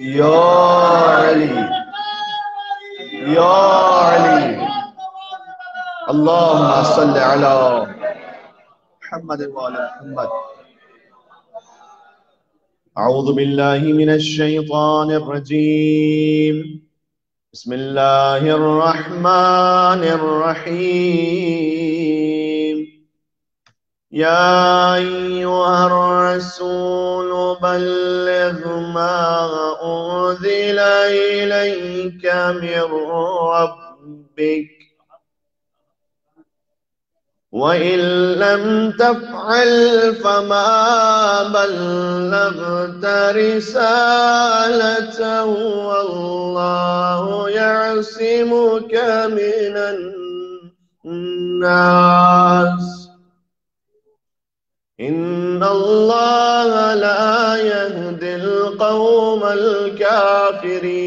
یا علی یا علی اللهم صل علی محمد وعلى محمد. اعوذ باللہ من الشیطان الرجیم. بسم اللہ الرحمن الرحیم. یا ایھا الرسول بلغ ما انزل الیک من ربک وَإِن لَّمْ تَفْعَلْ فَمَا بَلَّغْتَ رِسَالَتَهُ وَاللَّهُ يَعْصِمُكَ مِنَ النَّاسِ إِنَّ اللَّهَ لَا يَهْدِي الْقَوْمَ الْكَافِرِينَ.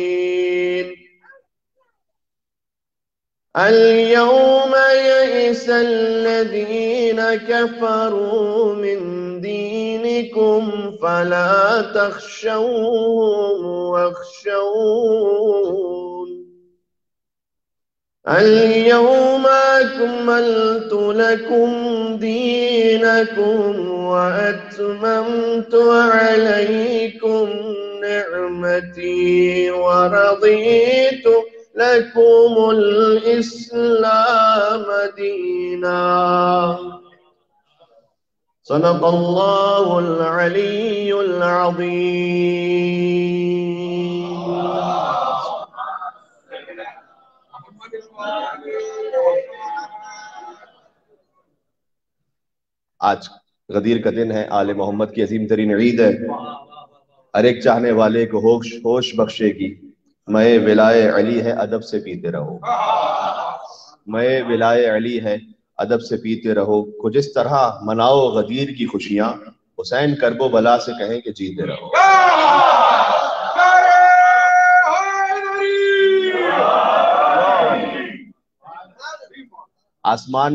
اليوم يئس الذين كفروا من دينكم فلا تخشوهم واخشون. اليوم أكملت لكم دينكم وأتممت عليكم نعمتي ورضيت لكم الإسلام دينا. صدق الله العلي العظيم. آج غدیر کا دن ہے، آل محمد کی عظیم ترین عید ہے. ہر ایک چاہنے والے کو ہوش بخشے گی. میں ولائے علی ہے ادب سے پیتے رہو. میں ولائے علی ہے ادب سے پیتے رہو. کچھ اس طرح مناؤ غدیر کی خوشیاں، حسین کرب و بلا سے کہیں کہ جیتے رہو. آسمان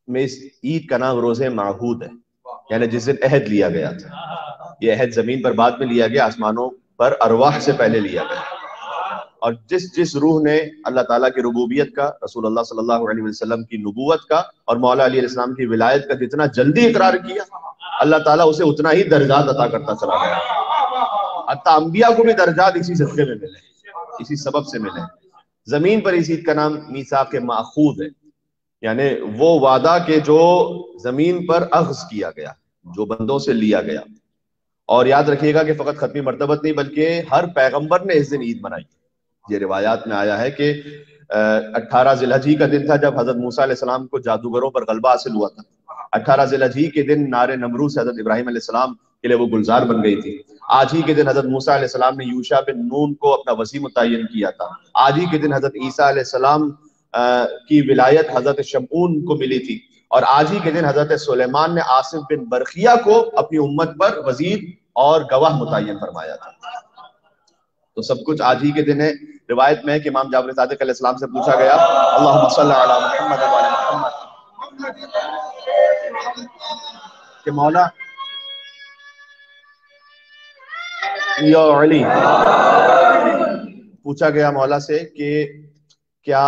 میں اس عید کا نام روزے معہود ہے، یعنی جس دن عہد لیا گیا تھا. یہ عہد زمین پر بعد میں لیا گیا، آسمانوں پر ارواح سے پہلے لیا گیا. اور جس روح نے اللہ تعالیٰ کی ربوبیت کا، رسول اللہ صلی اللہ علیہ وسلم کی نبوت کا اور مولا علی علیہ السلام کی ولایت کا جتنا جلدی اقرار کیا، اللہ تعالیٰ اسے اتنا ہی درجات عطا کرتا چلا گیا. حتیٰ انبیاء کو بھی درجات اسی صدقے میں ملے، اسی سبب سے ملے. زمین پر اس عید کا نام میثاق ماخوذ ہے، یعنی وہ وعدہ کہ جو زمین پر اخذ کیا گیا، جو بندوں سے لیا گیا. اور یاد رکھیے گا کہ فقط ختمی مرتبت نہیں بلکہ ہر پیغمبر نے اس دن عید منائی. یہ روایات میں آیا ہے کہ 18 ذی الحجہ کا دن تھا جب حضرت موسیٰ علیہ السلام کو جادوگروں پر غلبہ حاصل ہوا تھا. 18 ذی الحجہ کے دن نار نمرود سے حضرت ابراہیم علیہ السلام کے لیے وہ گلزار بن گئی تھی. آج ہی کے دن حضرت موسیٰ علیہ السلام نے یوشع بن نون کو اپنا وصی متعین کیا تھا. آج ہی کے دن حضرت عیسیٰ علیہ السلام کی ولایت حضرت شمعون کو ملی تھی. اور آج ہی کے دن حضرت سلیمان نے آصف بن برخیہ کو اپنی امت پر وزیر اور گواہ متعین فرمایا تھا. تو سب کچھ آج ہی کے دن ہے. روایت میں ہے کہ امام جعفر صادق علیہ السلام سے پوچھا گیا اللہم صلی علی محمد وعلی محمد کہ مولا یا علی، پوچھا گیا مولا سے کہ کیا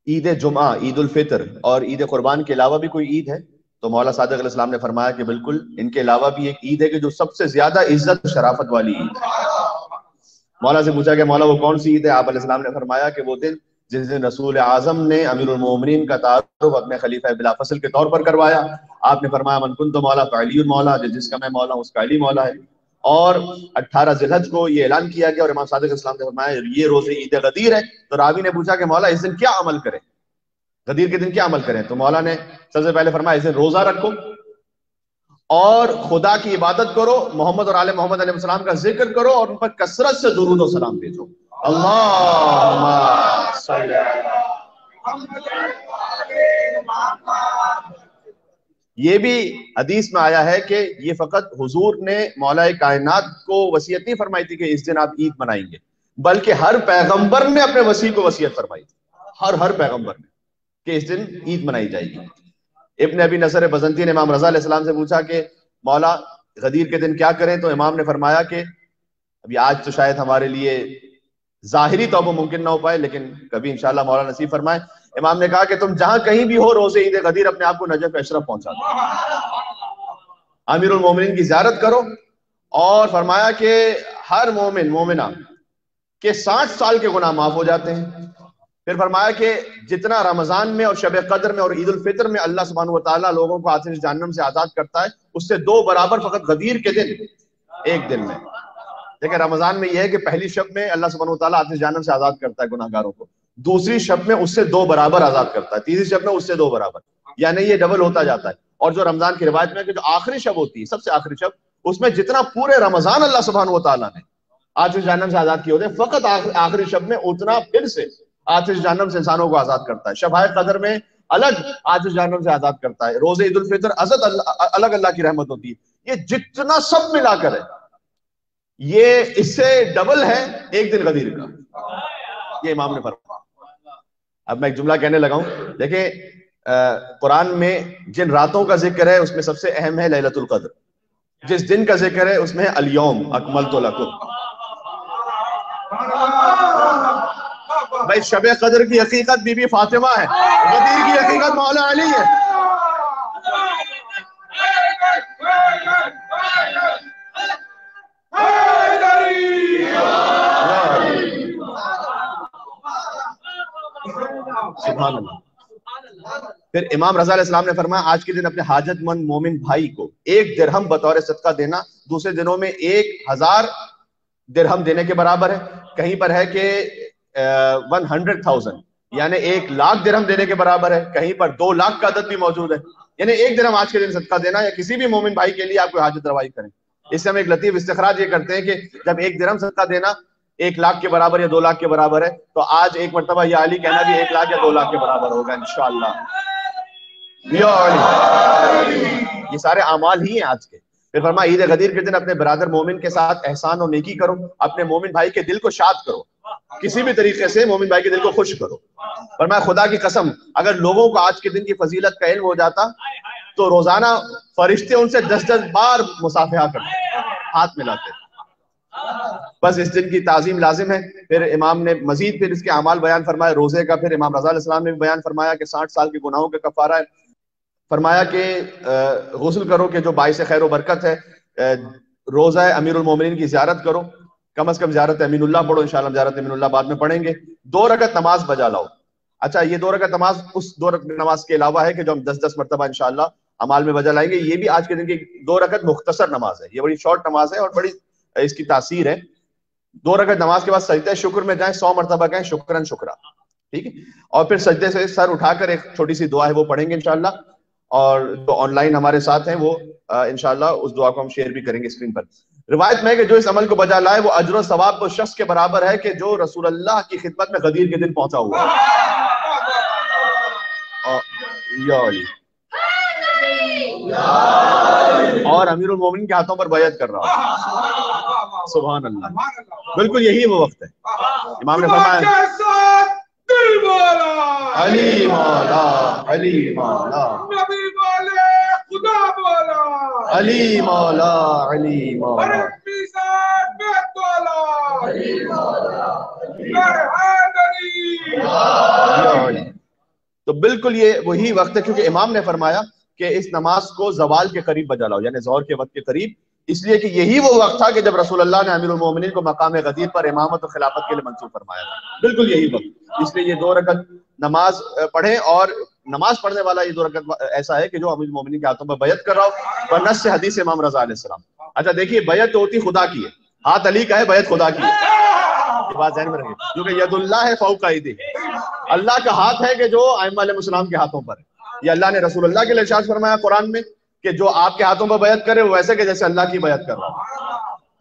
عید جمعہ، عید الفطر اور عید قربان کے علاوہ بھی کوئی عید ہے؟ تو مولا صادق علیہ السلام نے فرمایا کہ بالکل، ان کے علاوہ بھی ایک عید ہے کہ جو سب سے زیادہ عزت شرافت والی عید ہے. مولا سے پوچھا کہ مولا وہ کون سی عید ہے؟ آپ علیہ السلام نے فرمایا کہ وہ دن جس دن رسول اعظم نے امیر المومنین کا تعارف اپنے خلیفہ بلا فصل کے طور پر کروایا. آپ نے فرمایا من کنت مولا فعلی مولا، جس کا میں مولا ہوں اس کا علی مولا ہے. اور 18 ذی الحجہ کو یہ اعلان کیا گیا اور امام صادق علیہ السلام نے فرمایا یہ روزے عید غدیر ہے. تو راوی نے پوچھا کہ مولا اس دن کیا عمل کریں، غدیر کے دن کیا عمل کریں؟ تو مولا نے سب سے پہلے فرمایا اس دن روزہ رکھو اور خدا کی عبادت کرو، محمد اور آل محمد علیہ السلام کا ذکر کرو اور ان پر کثرت سے درود و سلام بھیجو. اللہم صلی یہ بھی حدیث میں آیا ہے کہ یہ فقط حضور نے مولا کائنات کو وصیت نہیں فرمائی تھی کہ اس دن آپ عید منائیں گے، بلکہ ہر پیغمبر نے اپنے وصی کو وصیت فرمائی تھی، ہر پیغمبر نے، کہ اس دن عید منائی جائے گی. ابن ابی نصر بزنطی نے امام رضا علیہ السلام سے پوچھا کہ مولا غدیر کے دن کیا کریں؟ تو امام نے فرمایا کہ ابھی آج تو شاید ہمارے لیے ظاہری طور پر ممکن نہ ہو پائے، لیکن کبھی انشاءاللہ مولا نصیب فرمائے۔ امام نے کہا کہ تم جہاں کہیں بھی ہو روزے عید غدیر اپنے آپ کو نجف اشرف پہنچا دو، امیر المومنین کی زیارت کرو، اور فرمایا کہ ہر مومن مومنہ کے 60 سال کے گناہ معاف ہو جاتے ہیں۔ پھر فرمایا کہ جتنا رمضان میں اور شب قدر میں اور عید الفطر میں اللہ سبحانہ و تعالیٰ لوگوں کو آتش جہنم سے آزاد کرتا ہے، اس سے 2 برابر فقط غدیر کے دن ایک دن میں۔ دیکھیں رمضان میں یہ ہے کہ پہلی شب میں اللہ سبحانہ و تعالیٰ آتش جہنم سے آزاد کرتا ہے گناہ گاروں کو، دوسری شب میں اس سے 2 برابر آزاد کرتا ہے، تیسری شب میں اس سے 2 برابر، یعنی یہ ڈبل ہوتا جاتا ہے۔ اور جو رمضان کی روایت میں کہ جو آخری شب ہوتی ہے، سب سے آخری شب، اس میں جتنا پورے رمضان اللہ سبحانہ و تعالیٰ نے آتش جہنم سے آزاد کیے ہوتے ہیں، فقط آخری شب میں اتنا پھر سے آتش جہنم سے انسانوں کو آزاد کرتا ہے۔ شب قدر میں الگ آتش جہنم سے آزاد کرتا ہے، روزے عید الفطر الگ اللہ کی رحمت ہوتی ہے۔ یہ جتنا سب ملا کر ہے، یہ اس سے ڈبل ہے ایک دن غدیر کا، یہ امام نے فرمایا۔ اب میں ایک جملہ کہنے لگا ہوں، دیکھیں قرآن میں جن راتوں کا ذکر ہے اس میں سب سے اہم ہے لیلۃ القدر، جس دن کا ذکر ہے اس میں الیوم اکملت لکم۔ بھائی شب قدر کی حقیقت بی بی فاطمہ ہے، غدیر کی حقیقت مولا علی ہے۔ سبحان اللہ۔ پھر امام رضا علیہ السلام نے فرمایا آج کے دن اپنے حاجت مند مومن بھائی کو 1 درہم بطور صدقہ دینا دوسرے دنوں میں 1000 درہم دینے کے برابر ہے۔ کہیں پر ہے کہ 100,000 یعنی 1,00,000 درہم دینے کے برابر ہے، کہیں پر 2,00,000 کا عدد بھی موجود ہے، یعنی 1 درہم آج کے دن صدقہ دینا یا کسی بھی مومن بھائی کے لیے آپ کوئی حاجت روائی کریں۔ اس سے ہم ایک لطیف استخراج یہ کرتے ہیں کہ جب 1 درہم صدقہ دینا 1,00,000 کے برابر یا 2,00,000 کے برابر ہے، تو آج ایک مرتبہ یا علی کہنا بھی 1,00,000 یا 2,00,000 کے برابر ہوگا انشاءاللہ۔ یا علی، یہ سارے اعمال ہی ہیں آج کے۔ پھر فرمایا عید غدیر کے دن اپنے برادر مومن کے ساتھ احسان اور نیکی کرو، اپنے مومن بھائی کے دل کو شاد کرو، کسی بھی طریقے سے مومن بھائی کے دل کو خوش کرو۔ فرمایا خدا کی قسم اگر لوگوں کو آج کے دن کی فضیلت کا علم ہو جاتا تو روزانہ فرشتے ان سے 10 بار مصافحہ کرتے، ہاتھ ملاتے۔ بس اس دن کی تعظیم لازم ہے۔ پھر امام نے مزید پھر اس کے اعمال بیان فرمایا روزے کا۔ پھر امام رضا علیہ السلام نے بھی بیان فرمایا کہ 60 سال کے گناہوں کا کفارہ ہے۔ فرمایا کہ غسل کرو کہ جو باعث خیر و برکت ہے، روزہ امیر المومنین کی زیارت کرو، کم از کم زیارت امین اللہ پڑھو، انشاءاللہ زیارت امین اللہ بعد میں پڑھیں گے۔ 2 رکعت نماز بجا لاؤ۔ اچھا یہ 2 رکعت نماز اس 2 رکعت نماز کے علاوہ ہے کہ جو ہم 10 مرتبہ انشاءاللہ اعمال میں بجا لائیں گے۔ یہ بھی آج کے دن کی 2 رکعت مختصر نماز ہے، یہ بڑی شارٹ نماز ہے اور بڑی اس کی تاثیر ہے۔ 2 رکعت نماز کے بعد سجدہ شکر میں جائیں، 100 مرتبہ کہیں شکرن شکرا، ٹھیک ہے؟ اور پھر سجدے سے سر اٹھا کر ایک چھوٹی سی دعا ہے وہ پڑھیں گے انشاءاللہ، اور جو آن لائن ہمارے ساتھ ہیں وہ انشاءاللہ اس دعا کو ہم شیئر بھی کریں گے اسکرین پر۔ روایت میں ہے کہ جو اس عمل کو بجا لائے وہ اجر و ثواب اس شخص کے برابر ہے کہ جو رسول اللہ کی خدمت میں غدیر کے دن پہنچا ہوا ہے۔ اور امیر المومنین کے ہاتھوں پر بیعت کر رہا ہوں۔ سبحان اللہ، بالکل یہی وہ وقت ہے۔ امام نے فرمایا علی مولا علی مولا نبی والے خدا مولا علی مولا علی مولا تو بالکل یہ وہی وقت ہے، کیونکہ امام نے فرمایا کہ اس نماز کو زوال کے قریب بجا لاؤ، یعنی ظہر کے وقت کے قریب، اس لیے کہ یہی وہ وقت تھا کہ جب رسول اللہ نے امیر المومنین کو مقام غدیر پر امامت و خلافت کے لیے منصوب فرمایا تھا، بالکل یہی وقت۔ اس لیے یہ 2 رکعت نماز پڑھیں، اور نماز پڑھنے والا یہ 2 رکعت ایسا ہے کہ جو امیر المومنین کے ہاتھوں پر بیعت کر رہا ہو، بنص سے حدیث امام رضا علیہ السلام۔ اچھا دیکھیے بیعت تو ہوتی خدا کی ہے، ہاتھ علی کا ہے، بیعت خدا کی ہے، یہ بات ذہن میں رکھیں، کیونکہ ید اللہ ہے فوق ایدیہم، اللہ کا ہاتھ ہے کہ جو ائمہ علیہ السلام کے ہاتھوں پر ہے۔ یہ اللہ نے رسول اللہ کے لیے ارشاد فرمایا قرآن میں کہ جو آپ کے ہاتھوں پر بیعت کرے وہ ویسے کہ جیسے اللہ کی بیعت کر رہا ہو۔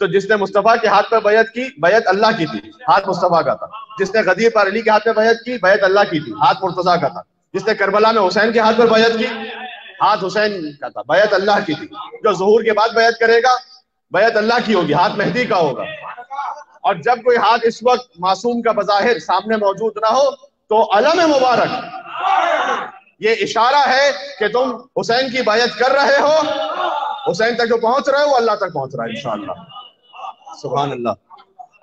تو جس نے مصطفیٰ کے ہاتھ پر بیعت کی، بیعت اللہ کی تھی، ہاتھ مصطفیٰ کا تھا۔ جس نے غدیر پر علی کے ہاتھ پہ بیعت کی، بیعت اللہ کی تھی، ہاتھ مرتضیٰ کا تھا۔ جس نے کربلا میں حسین کے ہاتھ پر بیعت کی، ہاتھ حسین کا تھا، بیعت اللہ کی تھی۔ جو ظہور کے بعد بیعت کرے گا بیعت اللہ کی ہوگی، ہاتھ مہدی کا ہوگا۔ اور جب کوئی ہاتھ اس وقت معصوم کا بظاہر سامنے موجود نہ ہو تو علم مبارک، یہ اشارہ ہے کہ تم حسین کی بیعت کر رہے ہو، حسین تک جو پہنچ رہے ہو وہ اللہ تک پہنچ رہا ہے انشاءاللہ۔ سبحان اللہ۔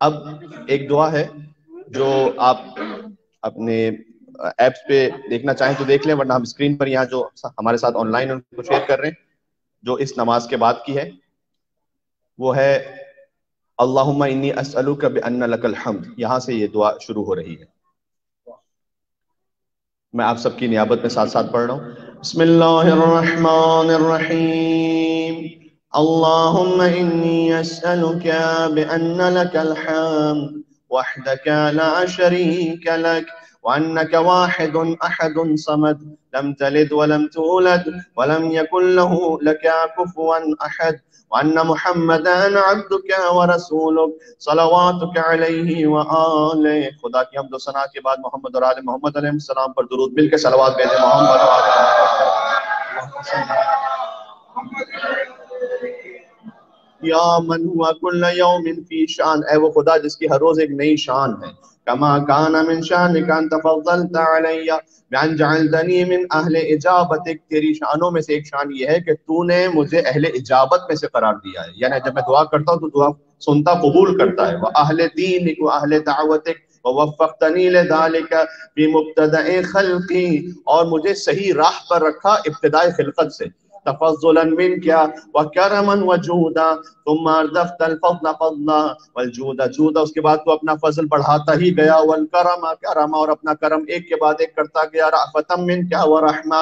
اب ایک دعا ہے جو آپ اپنے ایپس پہ دیکھنا چاہیں تو دیکھ لیں، ورنہ ہم اسکرین پر یہاں جو ہمارے ساتھ آن لائن ان کو شیئر کر رہے ہیں، جو اس نماز کے بعد کی ہے، وہ ہے اللہم انی اسألک بأن لک الحمد. یہاں سے یہ دعا شروع ہو رہی ہے. میں آپ سب کی نیابت میں ساتھ ساتھ پڑھ رہا ہوں. بسم اللہ الرحمن الرحیم. اللہم انی اسألک بأن لک الحمد وحدک لا شریک لک وأنك واحد أحد صمد لم تلد ولم تولد ولم يكن له كفوا أحد وأن محمدا عبدك ورسولك صلواتك عليه وآله. خدا کی حمد و ثنا کے بعد محمد اور آل محمد علیہ السلام پر درود مل کے صلوات بھیجیں. محمد اور یا من ہوا کل یوم فی شان، اے وہ خدا جس کی ہر روز ایک نئی شان ہے. کما کان من شانک ان تفضلت علی بان جعلتنی من اہل اجابتک، تیری شانوں میں سے ایک شان یہ ہے کہ تو نے مجھے اہل اجابت میں سے قرار دیا ہے. یعنی جب میں دعا کرتا ہوں تو دعا سنتا قبول کرتا ہے. وَأَهْلِ دِينِكَ وَأَهْلِ دَعْوَتِكَ وَوَفَّقْتَنِي لِذَلِكَ فِي مُبْتَدَئِ خَلْقِي، اور مجھے صحیح راہ پر رکھا ابتدائی خلقت سے. تفضلا منك وكرما وجودا ثم اردفت الفضل فضلا والجود جودا، اس کے بعد تو اپنا فضل بڑھاتا ہی گیا. والکرم کرما، اور اپنا کرم ایک کے بعد ایک کرتا گیا. رأفتا منك ورحمة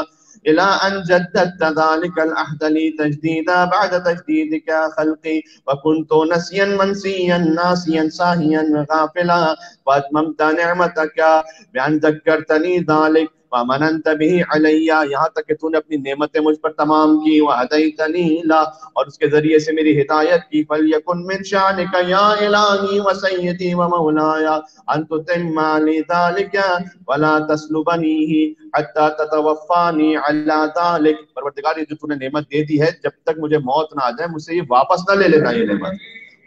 إلى أن جددت ذلك العهد لي تجديدا بعد تجديدك خلقي وكنت نسيا منسيا ناسيا ساهيا غافلا وأتممت نعمتك بأن ذكرتني ذلك ومننت به علی، یہاں تک کہ تو نے اپنی نعمتیں مجھ پر تمام کی. وہدیتنی لا، اور اس کے ذریعے سے میری ہدایت کی. فلیکن من شانک یا الہی وسیدی ومولاي ان تتم لی ذلک ولا تسلبنیہ حتی تتوفانی علی ذلک. پروردگار یہ جو تو نے نعمت دے دی ہے، جب تک مجھے موت نہ آ جائے مجھ سے یہ واپس نہ لے لینا یہ نعمت.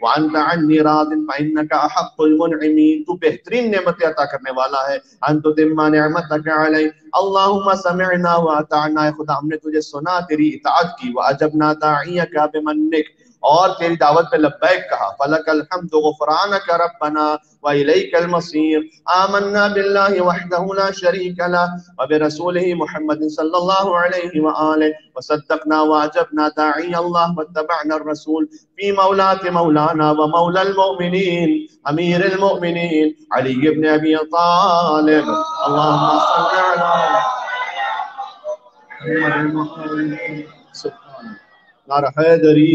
وَأَنْتَ عَنِّي رَاضٍ فَإِنَّكَ أَحَقُّ الْمُنْعِمِينَ، تو بہترین نعمتیں عطا کرنے والا ہے. أَن تُتِمَّ نِعْمَتَكَ عَلَيْ اللہم سمعنا وَأَطَعْنَا، خدا ہم نے تجھے سنا، تیری اطاعت کی. وَأَجَبْنَا دَاعِيَكَ بِمَنِّكَ، اور تیری دعوت پہ لبیک کہا. فَلَكَ الْحَمْدُ غُفْرَانَكَ رَبَّنَا وَإِلَيْكَ الْمَصِيرُ. آمَنَّا بِاللَّهِ وَحْدَهُ لَا شَرِيكَ لَهُ وَبِرَسُولِهِ مُحَمَّدٍ صلی اللہ علیہ وآلہ وصدقنا وعجبنا داعی اللہ واتبعنا الرسول فی مولاة مولانا ومولا المؤمنین امیر المؤمنین علی بن ابی طالب. اللہم صل علی محمد نار حیدری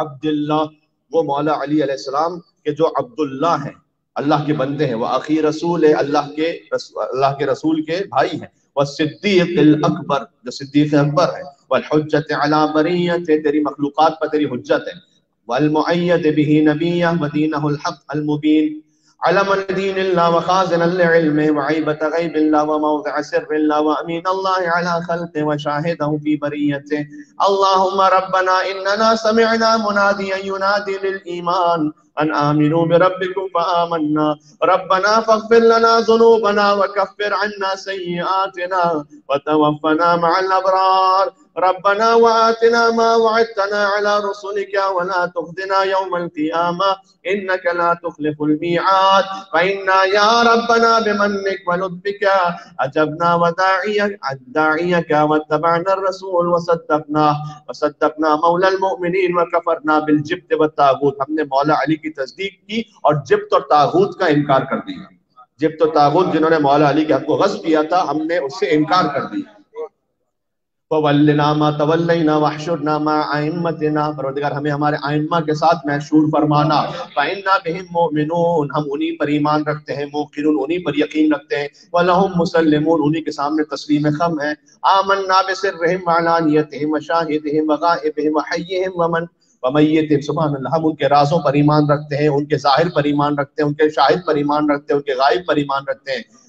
عبداللہ. وہ مولا علی علیہ السلام کہ جو عبداللہ ہیں، اللہ کے بندے ہیں. وہ آخری رسول ہے، اللہ کے رسول کے بھائی ہیں. والصدیق الاکبر، جو صدیق اکبر ہے. والحجت علی بریت، تیری مخلوقات پر تیری حجت ہے. والمؤید به نبیہ ودینہ الحق المبین. علم الدین اللہ وخازن العلم وعیبت غیب اللہ وموضع سر اللہ وامین اللہ علی خلق وشاہدہ فی بریت. اللہم ربنا اننا سمعنا منادیا ینادی للایمان ان آمنوا بربکم فآمنا ربنا فاغفر لنا ذنوبنا وكفر عنا سیئاتنا وتوفنا مع الابرار ربنا وآتنا ما وعدتنا على رسلك ولا تخزنا يوم القيامة إنك لا تخلف الميعاد فإنا يا ربنا بمنك ولطفك أجبنا وداعيك واتبعنا الرسول وصدقنا مولى المؤمنين وكفرنا بالجبت والطاغوت. ہم نے مولا علی کی تصدیق کی اور جبت اور طاغوت کا انکار کر دیا. جبت اور طاغوت جنہوں نے مولا علی کے حق کو غصب کیا تھا، ہم نے اس سے انکار کر دیا. فَوَلِّنَا مَا تَوَلَّيْنَا وَحْشُرْنَا مَا أَئِمَّتِنَا، پروردگار ہمیں ہمارے ائمہ کے ساتھ محشور فرمانا. فَإِنَّا بِهِمْ مُؤْمِنُونَ، ہم انہی پر ایمان رکھتے ہیں. موقنون، انہی پر یقین رکھتے ہیں. وَلَهُمْ مُسَلِّمُونَ، انہی کے سامنے تسلیم خم ہے. آمَنَّا بِسِرِّهِمْ وَعَلَانِيَتِهِمْ وَشَاهِدِهِمْ وَغَائِبِهِمْ وَحَيِّهِمْ وَمَيِّتِهِمْ. سبحان اللہ، ہم ان کے رازوں پر ایمان رکھتے ہیں، ان کے ظاہر پر ایمان رکھتے ہیں، ان کے شاہد پر ایمان رکھتے ہیں، ان کے غائب پر ایمان رکھتے ہیں.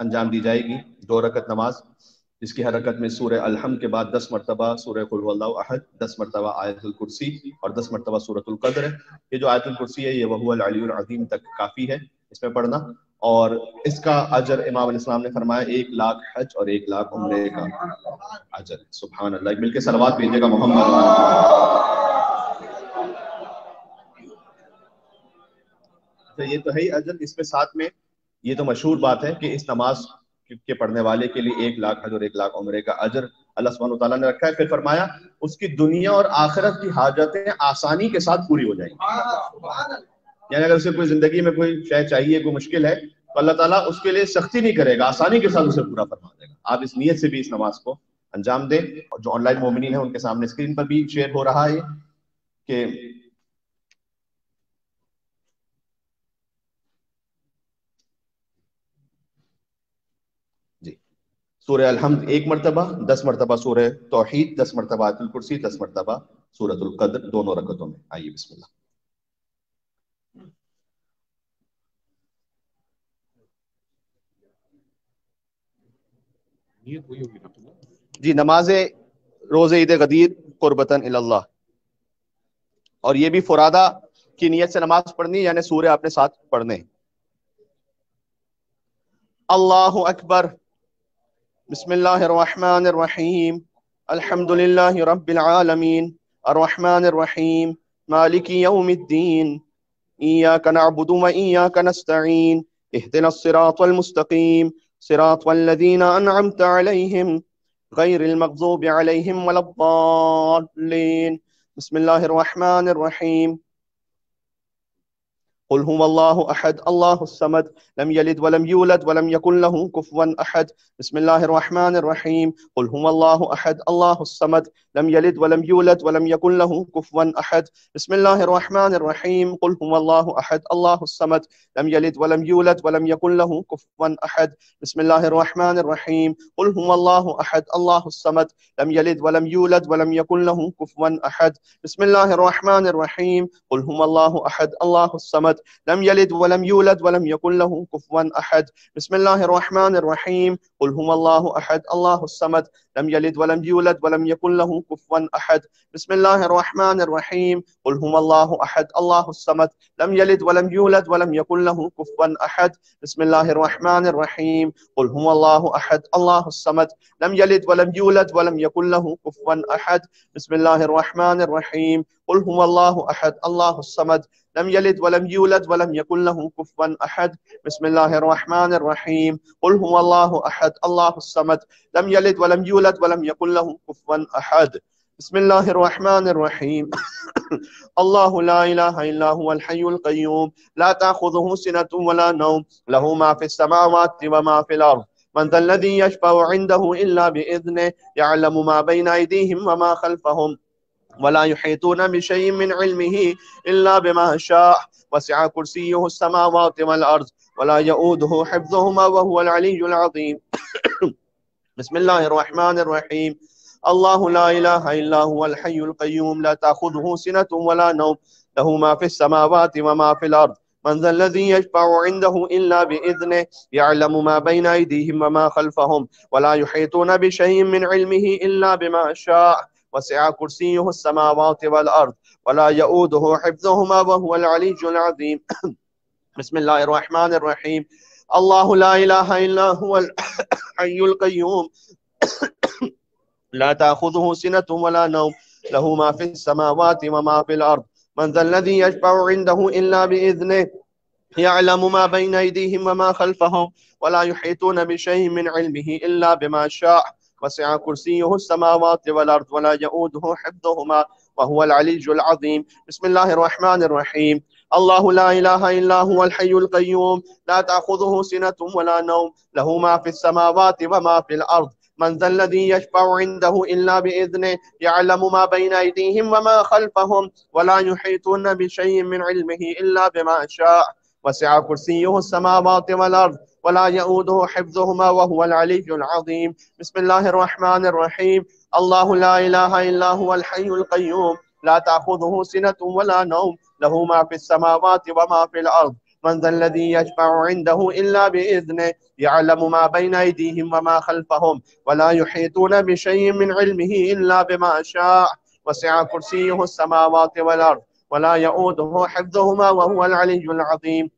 انجام دی جائے گی 2 رکعت نماز، جس کی ہر رکعت میں سورہ الحمد کے بعد 10 مرتبہ سورہ قل هو اللہ احد، 10 مرتبہ آیت الکرسی اور 10 مرتبہ سورۃ القدر ہے۔ یہ جو آیت الکرسی ہے یہ وہو العلی العظیم تک کافی ہے اس میں پڑھنا، اور اس کا اجر امام علیہ السلام نے فرمایا 1 لاکھ حج اور 1 لاکھ عمرے کا اجر۔ سبحان اللہ، مل کے صلوات بھیجیے گا محمد۔ یہ تو ہے ہی اجر، اس میں ساتھ میں یہ تو مشہور بات ہے کہ اس نماز کے پڑھنے والے کے لیے 1 لاکھ حج اور 1 لاکھ عمرے کا اجر اللہ سبحانہ وتعالیٰ نے رکھا ہے۔ پھر فرمایا اس کی دنیا اور آخرت کی حاجتیں آسانی کے ساتھ پوری ہو جائیں گی۔ یعنی اگر اسے کوئی زندگی میں کوئی شے چاہیے، کوئی مشکل ہے، تو اللہ تعالیٰ اس کے لیے سختی نہیں کرے گا، آسانی کے ساتھ اسے پورا فرما دے گا۔ آپ اس نیت سے بھی اس نماز کو انجام دیں، اور جو آن لائن مومنین ہیں ان کے سامنے اسکرین پر بھی شیئر ہو رہا ہے کہ جی سورہ الحمد 1 مرتبہ، 10 مرتبہ سورہ توحید، 10 مرتبہ آیت الکرسی، 10 مرتبہ سورۃ القدر، دونوں رکعتوں میں۔ آئیے بسم اللہ۔ جی نماز روز عید غدیر قربتاً اللہ، اور یہ بھی فرادہ کی نیت سے نماز پڑھنی، یعنی سورہ آپ نے ساتھ پڑھنے۔ اللہ اکبر، بسم اللہ الرحمن الرحیم، الحمد للہ رب العالمین، الرحمن الرحیم، مالک یوم الدین، ایاک نعبد و ایاک نستعین، اہدنا الصراط المستقیم، صراط الذین انعمت علیہم غیر المغضوب علیہم ولا الضالین۔ بسم اللہ الرحمن الرحیم، قل هو الله احد الله الصمد لم يلد ولم يولد ولم يكن له كفوا احد۔ بسم الله الرحمن الرحیم، قل هو الله احد الله الصمد لم يلد ولم يولد ولم يكن له كفوا احد۔ بسم الله الرحمن الرحیم، قل هو الله احد الله الصمد لم يلد ولم يولد ولم يكن له كفوا احد۔ بسم الله الرحمن الرحیم، قل هو الله احد الله الصمد لم يلد ولم يولد ولم يكن له كفوا احد۔ بسم الله الرحمن الرحیم، قل هو الله احد الله الصمد لم يلد ولم يولد ولم يكن له كفوا احد۔ بسم الله الرحمن الرحیم، قل هو الله احد الله الصمد لم يلد ولم يولد ولم يكن له كفوا احد۔ بسم الله الرحمن الرحیم، قل هو الله احد الله الصمد لم يلد ولم يولد ولم يكن له كفوا احد۔ بسم الله الرحمن الرحیم، قل هو الله احد الله الصمد لم يلد ولم يولد ولم يكن له كفوا احد۔ بسم الله الرحمن الرحیم، قل هو الله احد الله الصمد لم يلد ولم يولد ولم يكن له كفوا احد۔ بسم الله الرحمن الرحیم، قل هو الله احد الله الصمد لم يلد ولم يولد ولم يكن له كفوا احد۔ بسم الله الرحمن الرحیم، الله لا اله الا هو الحي القيوم لا تأخذه سنة ولا نوم له ما في السماوات وما في الارض من ذا الذي يشفع عنده الا باذنه يعلم ما بين ايديهم وما خلفهم ولا يحيطون بشيء من علمه إلا بما شاء وسع كرسيه السماوات والأرض ولا يؤوده حفظهما وهو العلي العظيم۔ بسم الله الرحمن الرحيم، الله لا إله إلا هو الحي القيوم لا تأخذه سنة ولا نوم له ما في السماوات وما في الأرض من ذا الذي يشفع عنده إلا بإذنه يعلم ما بين أيديهم وما خلفهم ولا يحيطون بشيء من علمه إلا بما شاء وسع كرسيه السماوات والأرض ولا يؤوده حفظهما وهو العلي العظيم۔ بسم الله الرحمن الرحيم، الله لا إله إلا هو الحي القيوم لا تأخذه سنة ولا نوم له ما في السماوات وما في الأرض من ذا الذي يشفع عنده إلا بإذنه يعلم ما بين أيديهم وما خلفهم ولا يحيطون بشيء من علمه إلا بما شاء وسع كرسيه السماوات والأرض ولا يؤوده حفظهما وهو العلي العظيم۔ بسم الله الرحمن الرحيم، الله لا إله إلا هو الحي القيوم لا تأخذه سنة ولا نوم له ما في السماوات وما في الأرض من ذا الذي يشفع عنده إلا بإذنه يعلم ما بين أيديهم وما خلفهم ولا يحيطون بشيء من علمه إلا بما شاء وسع كرسيه السماوات والأرض ولا يؤوده حفظهما وهو العلي العظيم۔ بسم الله الرحمن الرحيم، الله لا إله إلا هو الحي القيوم لا تأخذه سنة ولا نوم له ما في السماوات وما في الأرض من ذا الذي يشفع عنده إلا بإذنه يعلم ما بين أيديهم وما خلفهم ولا يحيطون بشيء من علمه إلا بما شاء وسع كرسيه السماوات والأرض ولا يؤوده حفظهما وهو العلي العظيم.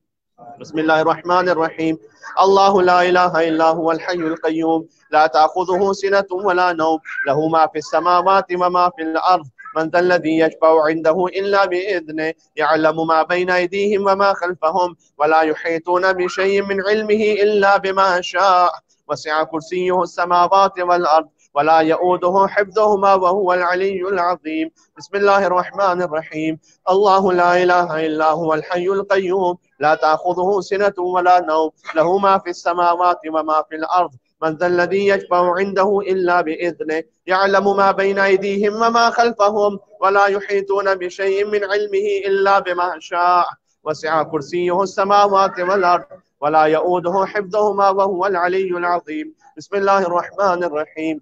بسم الله الرحمن الرحيم. الله لا إله إلا هو الحي القيوم لا تأخذه سنة ولا نوم له ما في السماوات وما في الأرض من ذا الذي يشفع عنده إلا بإذنه يعلم ما بين أيديهم وما خلفهم ولا يحيطون بشيء من علمه إلا بما شاء وسع كرسيه السماوات والأرض ولا يؤوده حفظهما وهو العلي العظيم. بسم الله الرحمن الرحيم. الله لا إله إلا هو الحي القيوم لا تأخذه سنة ولا نوم له ما في السماوات وما في الأرض من ذا الذي يشفع عنده إلا بإذنه يعلم ما بين أيديهم وما خلفهم ولا يحيطون بشيء من علمه إلا بما شاء وسع كرسيه السماوات والأرض ولا يؤوده حفظهما وهو العلي العظيم. بسم الله الرحمن الرحيم.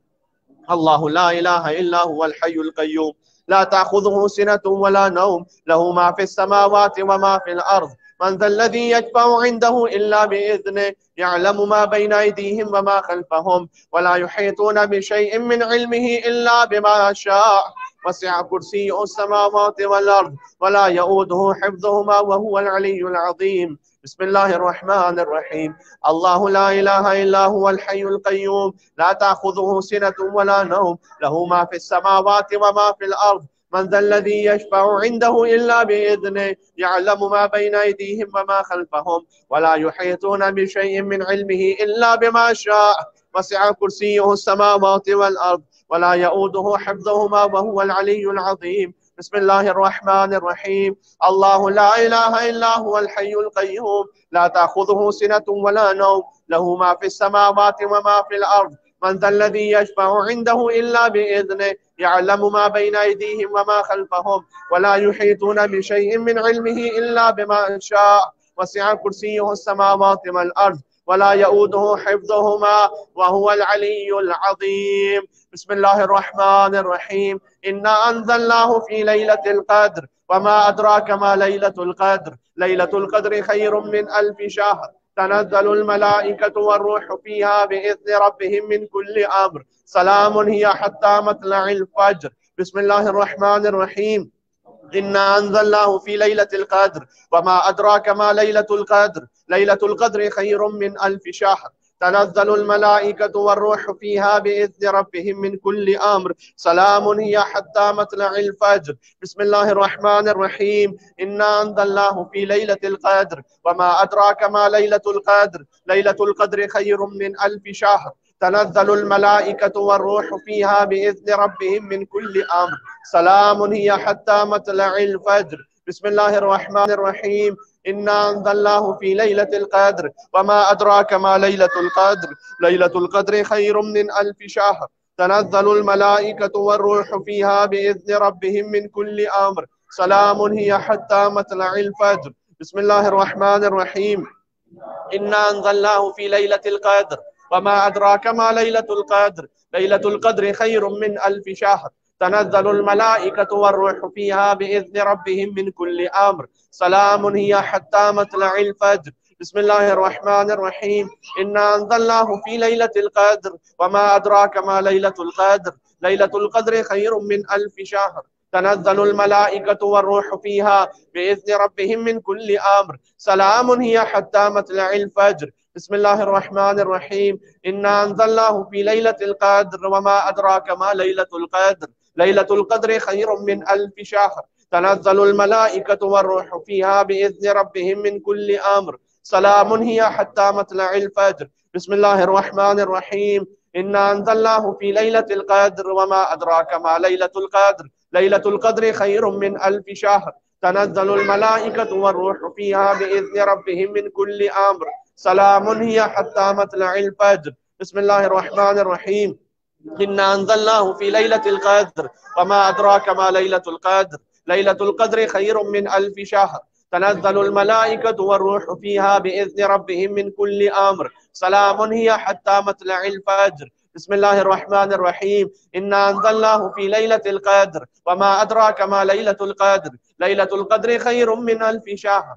الله لا إله إلا هو الحي القيوم لا تأخذه سنة ولا نوم له ما في السماوات وما في الأرض من ذا الذي يشفع عنده إلا بإذنه يعلم ما بين أيديهم وما خلفهم ولا يحيطون بشيء من علمه إلا بما شاء وسع كرسيه السماوات والأرض ولا يؤوده حفظهما وهو العلي العظيم. بسم الله الرحمن الرحيم. الله لا إله إلا هو الحي القيوم لا تأخذه سنة ولا نوم له ما في السماوات وما في الأرض من ذا الذي يشفع عنده إلا بإذنه يعلم ما بين أيديهم وما خلفهم ولا يحيطون بشيء من علمه إلا بما شاء وسع كرسيه السماوات والأرض ولا يؤوده حفظهما وهو العلي العظيم. بسم الله الرحمن الرحيم. الله لا إله إلا هو الحي القيوم لا تأخذه سنة ولا نوم له ما في السماوات وما في الأرض من ذا الذي يشفع عنده إلا بإذنه يعلم ما بين أيديهم وما خلفهم ولا يحيطون بشيء من علمه إلا بما شاء وسع كرسيه السماوات والأرض ولا يؤوده حفظهما وهو العلي العظيم. بسم الله الرحمن الرحيم. إنا أنزلناه في ليلة القدر وما أدراك ما ليلة القدر ليلة القدر خير من 1000 شهر تنزل الملائكة والروح فيها بإذن ربهم من كل أمر سلام هي حتى مطلع الفجر. بسم الله الرحمن الرحيم. إنا أنزلناه في ليلة القدر وما أدراك ما ليلة القدر ليلة القدر خير من 1000 شهر تنزل الملائكة والروح فيها بإذن ربهم من كل أمر سلام هي حتى مطلع الفجر. بسم الله الرحمن الرحيم. إنا أنزلناه في ليلة القدر وما أدراك ما ليلة القدر ليلة القدر خير من 1000 شهر تنزل الملائكة والروح فيها بإذن ربهم من كل أمر سلام هي حتى مطلع الفجر. بسم الله الرحمن الرحيم. إنا أنزلناه في ليلة القدر وما أدراك ما ليلة القدر ليلة القدر خير من 1000 شهر تنزل الملائكة والروح فيها بإذن ربهم من كل أمر سلام هي حتى مطلع الفجر. بسم الله الرحمن الرحيم. إنا أنزلناه في ليلة القدر وما أدراك ما ليلة القدر ليلة القدر خير من 1000 شهر تنزل الملائكة والروح فيها بإذن ربهم من كل أمر سلام هي حتى مطلع الفجر. بسم الله الرحمن الرحيم. إنا أنزلناه في ليلة القدر وما أدراك ما ليلة القدر ليلة القدر خير من 1000 شهر تنزل الملائكة والروح فيها بإذن ربهم من كل أمر سلام هي حتى مطلع الفجر. بسم الله الرحمن الرحيم. إنا أنزلناه في ليلة القدر وما أدراك ما ليلة القدر ليلة القدر خير من 1000 شهر تنزل الملائكة والروح فيها بإذن ربهم من كل أمر سلام هي حتى مطلع الفجر. بسم الله الرحمن الرحيم. إنا أنزلناه في ليلة القدر وما أدراك ما ليلة القدر ليلة القدر خير من 1000 شهر تنزل الملائكة والروح فيها بإذن ربهم من كل أمر سلام هي حتى مطلع الفجر. بسم الله الرحمن الرحيم. إنا أنزلناه في ليلة القدر وما أدراك ما ليلة القدر ليلة القدر خير من 1000 شهر تنزل الملائكة والروح فيها بإذن ربهم من كل أمر سلام هي حتى مطلع الفجر. بسم الله الرحمن الرحيم. إنا أنزلناه في ليلة القدر وما أدراك ما ليلة القدر ليلة القدر خير من 1000 شهر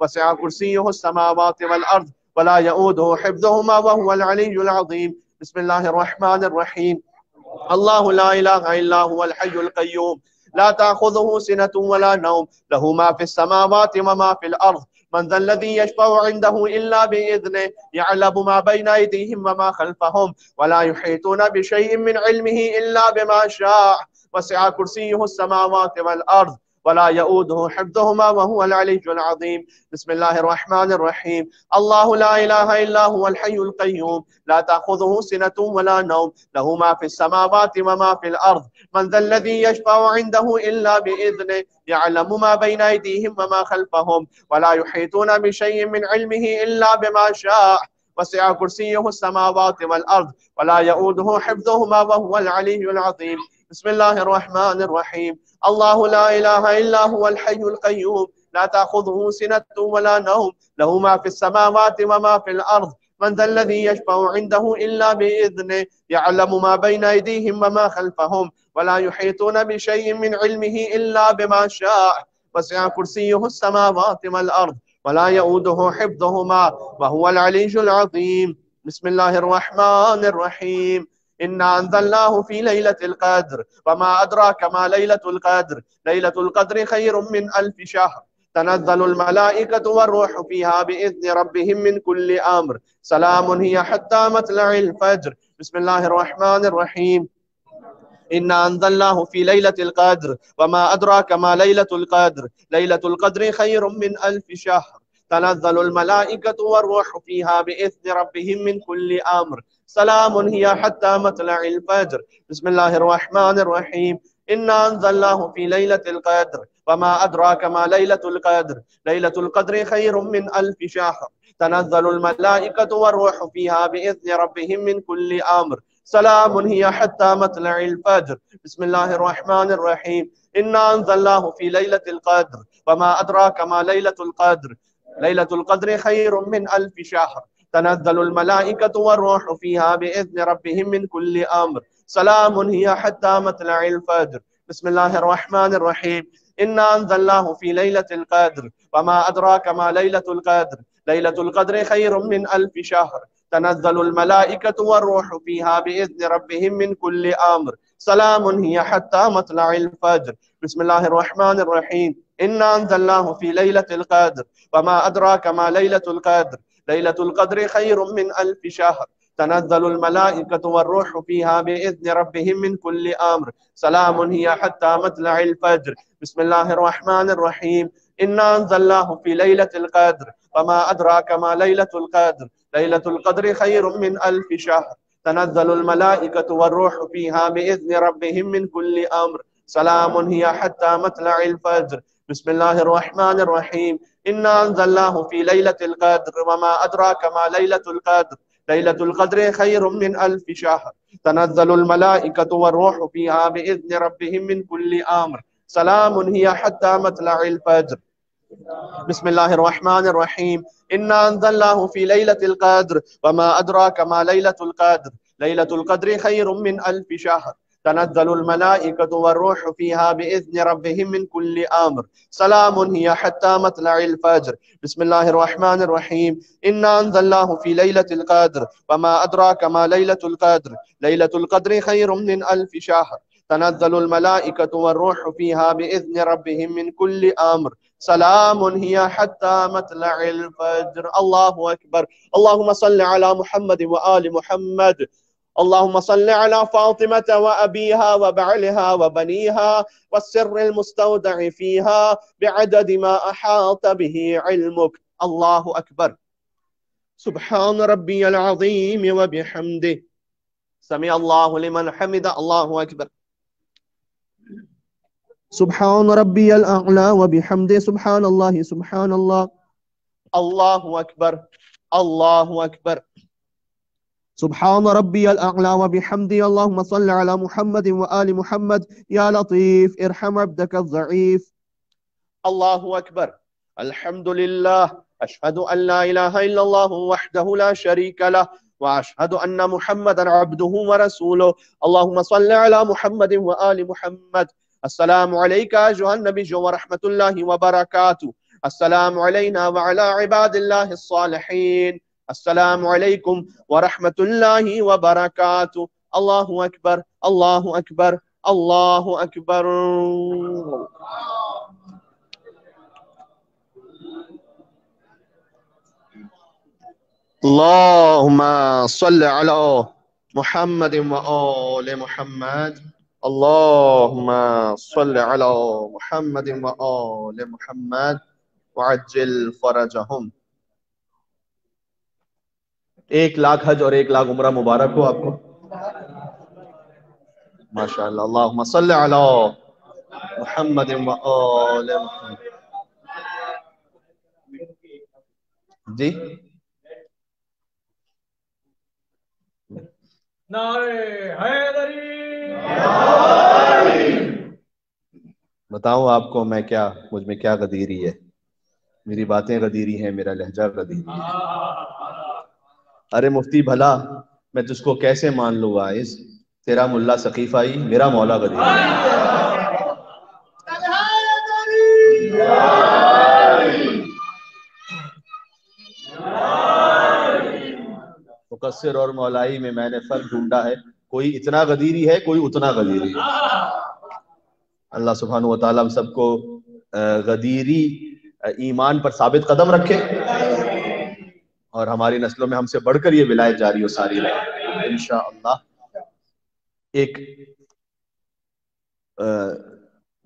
وسع كرسيه السماوات والأرض ولا يؤوده حفظهما وهو العلي العظيم. بسم الله الرحمن الرحيم. الله لا إله إلا هو الحي القيوم لا تأخذه سنة ولا نوم له ما في السماوات وما في الأرض من ذا الذي يشفع عنده إلا بإذنه يعلم ما بين أيديهم وما خلفهم ولا يحيطون بشيء من علمه إلا بما شاء وسع كرسيه السماوات والأرض ولا يؤوده حفظهما وهو العلي العظيم. بسم الله الرحمن الرحيم. الله لا إله إلا هو الحي القيوم لا تأخذه سنة ولا نوم له ما في السماوات وما في الأرض من ذا الذي يشفع عنده إلا بإذنه يعلم ما بين أيديهم وما خلفهم ولا يحيطون بشيء من علمه إلا بما شاء وسع كرسيه السماوات والأرض ولا يؤوده حفظهما وهو العلي العظيم. بسم الله الرحمن الرحيم. الله لا إله إلا هو الحي القيوم لا تأخذه سنة ولا نوم له ما في السماوات وما في الأرض من ذا الذي يشفع عنده إلا بإذنه يعلم ما بين أيديهم وما خلفهم ولا يحيطون بشيء من علمه إلا بما شاء وسع كرسيه السماوات والأرض ولا يؤوده حفظهما وهو العلي العظيم. بسم الله الرحمن الرحيم. إنا أنزلناه في ليلة القدر وما أدراك ما ليلة القدر ليلة القدر خير من 1000 شهر تنزل الملائكة والروح فيها بإذن ربهم من كل أمر سلام هي حتى مطلع الفجر. بسم الله الرحمن الرحيم. إنا أنزلناه في ليلة القدر وما أدراك ما ليلة القدر ليلة القدر خير من 1000 شهر تنزل الملائكة والروح فيها بإذن ربهم من كل أمر سلام هي حتى مطلع الفجر. بسم الله الرحمن الرحيم. إنا أنزلناه في ليلة القدر وما أدراك ما ليلة القدر ليلة القدر خير من 1000 شهر تنزل الملائكة والروح فيها بإذن ربهم من كل أمر سلام هي حتى مطلع الفجر. بسم الله الرحمن الرحيم. إنا أنزلناه في ليلة القدر وما أدراك ما ليلة القدر ليلة القدر خير من 1000 شهر تنزل الملائكة والروح فيها بإذن ربهم من كل أمر سلام هي حتى مطلع الفجر. بسم الله الرحمن الرحيم. إنا أنزلناه في ليلة القدر وما أدراك ما ليلة القدر ليلة القدر خير من 1000 شهر تنزل الملائكة والروح فيها بإذن ربهم من كل أمر سلام هي حتى مطلع الفجر. بسم الله الرحمن الرحيم. إنا أنزلناه في ليلة القدر وما أدراك ما ليلة القدر ليلة القدر خير من 1000 شهر تنزل الملائكة والروح فيها بإذن ربهم من كل أمر سلام هي حتى مطلع الفجر. بسم الله الرحمن الرحيم. إنا أنزلناه في ليلة القدر وما أدراك ما ليلة القدر ليلة القدر خير من 1000 شهر تنزل الملائكة والروح فيها بإذن ربهم من كل أمر سلام هي حتى مطلع الفجر. بسم الله الرحمن الرحيم. إنا أنزلناه في ليلة القدر وما أدراك ما ليلة القدر ليلة القدر خير من 1000 شهر تنزل الملائكة والروح فيها بإذن ربهم من كل أمر سلام هي حتى مطلع الفجر. بسم الله الرحمن الرحيم. إنا أنزلناه في ليلة القدر وما أدراك ما ليلة القدر ليلة القدر خير من 1000 شهر تنزل الملائكة والروح فيها بإذن ربهم من كل أمر سلام هي حتى مطلع الفجر. بسم الله الرحمن الرحيم. إنا أنزلناه في ليلة القدر وما أدراك ما ليلة القدر ليلة القدر خير من 1000 شهر تنزل الملائكة والروح فيها بإذن ربهم من كل أمر سلام هي حتى مطلع الفجر. الله أكبر. اللهم صل على محمد وآل محمد. اللهم صل على فاطمة وأبيها وبعلها وبنيها والسر المستودع فيها بعدد ما أحاط به علمك. الله أكبر. سبحان ربي العظيم وبحمده سمع الله لمن حمد. الله أكبر. سبحان ربي الأعلى وبحمده سبحان الله سبحان الله. الله أكبر. الله أكبر. سبحان ربي الأعلى وبحمده. اللهم صل على محمد وآل محمد. يا لطيف ارحم عبدك الضعيف. الله أكبر. الحمد لله. أشهد أن لا إله إلا الله وحده لا شريك له وأشهد أن محمدا عبده ورسوله. اللهم صل على محمد وآل محمد. السلام عليك أيها النبي ورحمة الله وبركاته. السلام علینا وعلی عباد اللہ الصالحین، السلام علیکم ورحمۃ اللہ وبرکاتہ، اللہ اکبر اللہ اکبر اللہ اکبر۔ اللہم صل علی محمد وآل محمد، اللہم صل علی محمد وآل محمد وعجل فرجہم۔ 1,00,000 حج اور 1,00,000 عمرہ مبارک ہو آپ کو، ماشاءاللہ۔ اللہم صل علی محمد وآل محمد۔ جی نعرہ حیدری۔ بتاؤں آپ کو میں کیا، مجھ میں کیا غدیری ہے؟ میری باتیں غدیری ہیں، میرا لہجہ غدیری ہے۔ ارے مفتی بھلا میں تجھ کو کیسے مان لوں وائز، تیرا ملا ثقیفائی میرا مولا غدیری ہے۔ مقصر اور مولائی میں نے فرق ڈھونڈا ہے، کوئی اتنا غدیری ہے، کوئی اتنا غدیری ہے۔ اللہ سبحانہ وتعالی ہم سب کو غدیری ایمان پر ثابت قدم رکھے، اور ہماری نسلوں میں ہم سے بڑھ کر یہ ولایت جاری ہو ساری رہے انشاءاللہ۔ ایک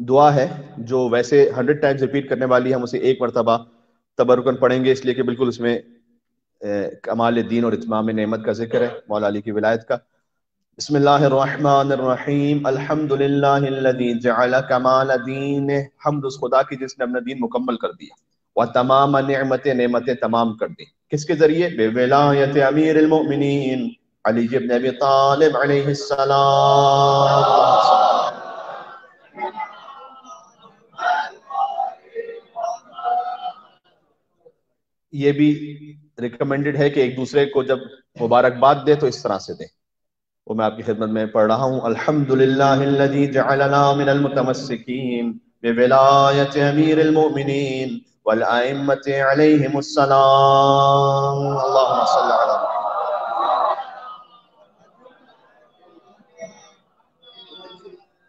دعا ہے جو ویسے 100 ٹائمز ریپیٹ کرنے والی ہے، ہم اسے ایک مرتبہ تبرکن پڑھیں گے، اس لیے کہ بالکل اس میں کمال دین اور اتمام نعمت کا ذکر ہے، مولا علی کی ولایت کا۔ بسم اللہ الرحمن الرحیم، الحمدللہ الذی جعل کمال دین، حمد اس خدا کی جس نے اپنا دین مکمل کر دیا، وتمام نعمتیں تمام کر دی، کس کے ذریعے؟ بے ولایت امیر المؤمنین علی بن ابی طالب علیہ السلام۔ یہ بھی ریکمینڈڈ ہے کہ ایک دوسرے کو جب مبارکباد دے تو اس طرح سے دے، وہ میں آپ کی خدمت میں پڑھ رہا ہوں۔ الحمدللہ الذی جعلنا من المتمسکین بولایت امیر المؤمنین والائمۃ علیہم السلام، اللہم صل علی محمد۔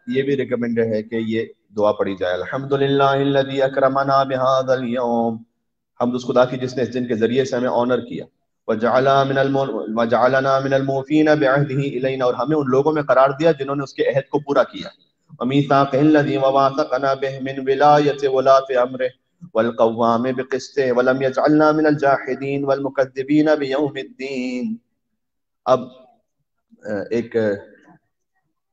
یہ بھی ریکمینڈڈ ہے کہ یہ دعا پڑھی جائے، الحمدللہ الذی اکرمنا بہذا اليوم، حمد اس خدا کی جس نے اس دن کے ذریعے سے ہمیں آنر کیا، وجعلنا من الموفین بعہدہ الینا، اور ہمیں ان لوگوں میں قرار دیا جنہوں نے اس کے عہد کو پورا کیا، ومیثاقہ الذی وواثقنا بہ من ولایۃ ولاۃ امرہ والقوام بقسطہ ولم یجعلنا من الجاحدین والمکذبین بیوم الدین۔ اب ایک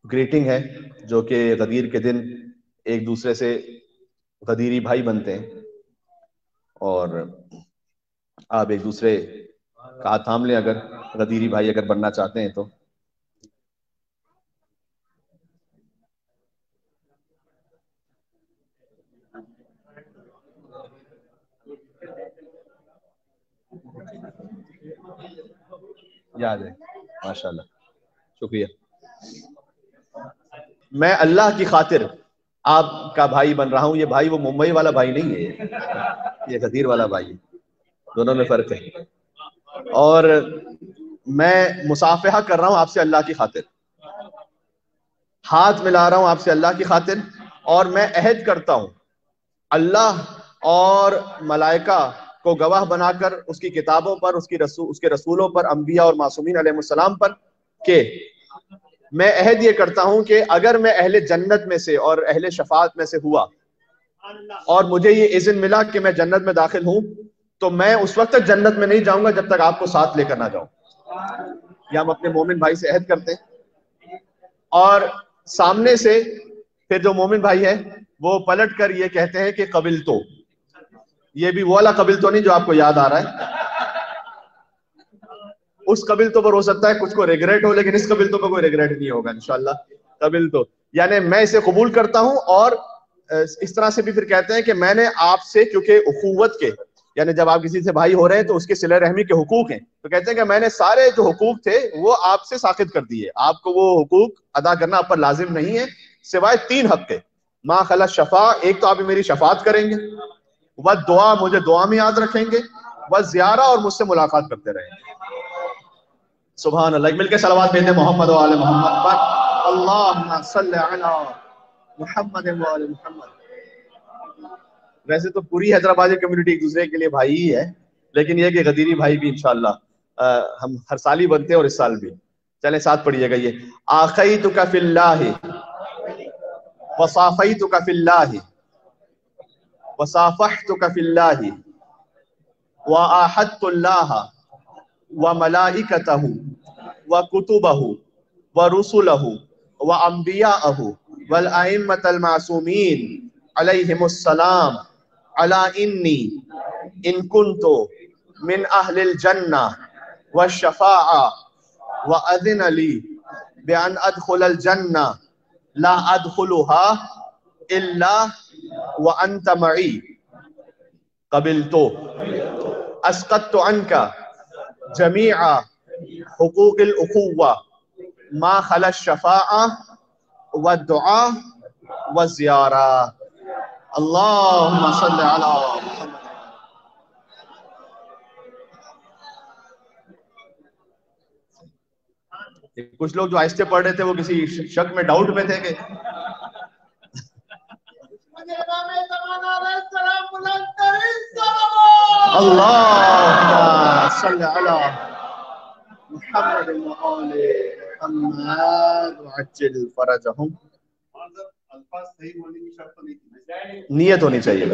گریٹنگ ہے جو کہ غدیر کے دن ایک دوسرے سے غدیری بھائی بنتے ہیں، اور آپ ایک دوسرے کا ہاتھ تھام لیں اگر غدیری بھائی اگر بننا چاہتے ہیں تو۔ یاد ہے، ماشاءاللہ، شکریہ۔ میں اللہ کی خاطر آپ کا بھائی بن رہا ہوں، یہ بھائی وہ ممبئی والا بھائی نہیں ہے، یہ غدیر والا بھائی ہے، دونوں میں فرق ہے۔ اور میں مصافحہ کر رہا ہوں آپ سے اللہ کی خاطر، ہاتھ ملا رہا ہوں آپ سے اللہ کی خاطر، اور میں عہد کرتا ہوں اللہ اور ملائکہ کو گواہ بنا کر اس کی کتابوں پر، اس کے رسولوں پر، انبیاء اور معصومین علیہ السلام پر، کہ میں عہد یہ کرتا ہوں کہ اگر میں اہل جنت میں سے اور اہل شفاعت میں سے ہوا اور مجھے یہ اذن ملا کہ میں جنت میں داخل ہوں، تو میں اس وقت تک جنت میں نہیں جاؤں گا جب تک آپ کو ساتھ لے کر نہ جاؤں۔ یہ ہم اپنے مومن بھائی سے عہد کرتے ہیں، اور سامنے سے پھر جو مومن بھائی ہے وہ پلٹ کر یہ کہتے ہیں کہ قبل تو، یہ بھی وہ والا قبل تو نہیں جو آپ کو یاد آ رہا ہے، اس قبل تو پر ہو سکتا ہے کچھ کو ریگریٹ ہو، لیکن اس قبل تو پر کوئی ریگریٹ نہیں ہوگا انشاءاللہ۔ قبل تو یعنی میں اسے قبول کرتا ہوں، اور اس طرح سے بھی پھر کہتے ہیں کہ میں نے آپ سے، کیونکہ اخوت کے، یعنی جب آپ کسی سے بھائی ہو رہے ہیں تو اس کے صلہ رحمی کے حقوق ہیں، تو کہتے ہیں کہ میں نے سارے جو حقوق تھے وہ آپ سے ساقط کر دیے، آپ کو وہ حقوق ادا کرنا آپ پر لازم نہیں ہے، سوائے 3 حق کے، ما خلا شفاع، ایک تو آپ میری شفاعت کریں گے، والدعا مجھے دعا میں یاد رکھیں گے، والزیارہ اور مجھ سے ملاقات کرتے رہیں گے۔ سبحان اللہ، مل کے صلوات بھیجیں محمد و آل محمد پر۔ اللہم صلی علی محمد و آل محمد۔ ویسے تو پوری حیدرآبادی کمیونٹی ایک دوسرے کے لیے بھائی ہی ہے، لیکن یہ کہ غدیری بھائی بھی انشاءاللہ ہم ہر سال ہی بنتے ہیں اور اس سال بھی۔ چلیں ساتھ پڑھیے گا یہ، آخیتک فی اللہ وصافیتک فی اللہ وصافحتک فی اللہ وآحدت اللہ وملائکتہ وکتبہ ورسلہ وانبیاءہ والائمۃ المعصومین علیہم السلام علی انی ان کنت من اہل الجنہ والشفاعہ وأذن لی بأن ادخل الجنہ لا ادخلها الا وانت معی قبلت اسقطت عنك جميع حقوق الاخوة ما خلا الشفاعة والدعاء والزیارہ۔ اللہم صلی علی محمد۔ کچھ لوگ جو آہستہ پڑھ رہے تھے وہ کسی شک میں ڈاؤٹ میں تھے کہ اللہم صلی علی محمد وآل محمد وعجل فرجہم۔ نیت ہونی چاہیے۔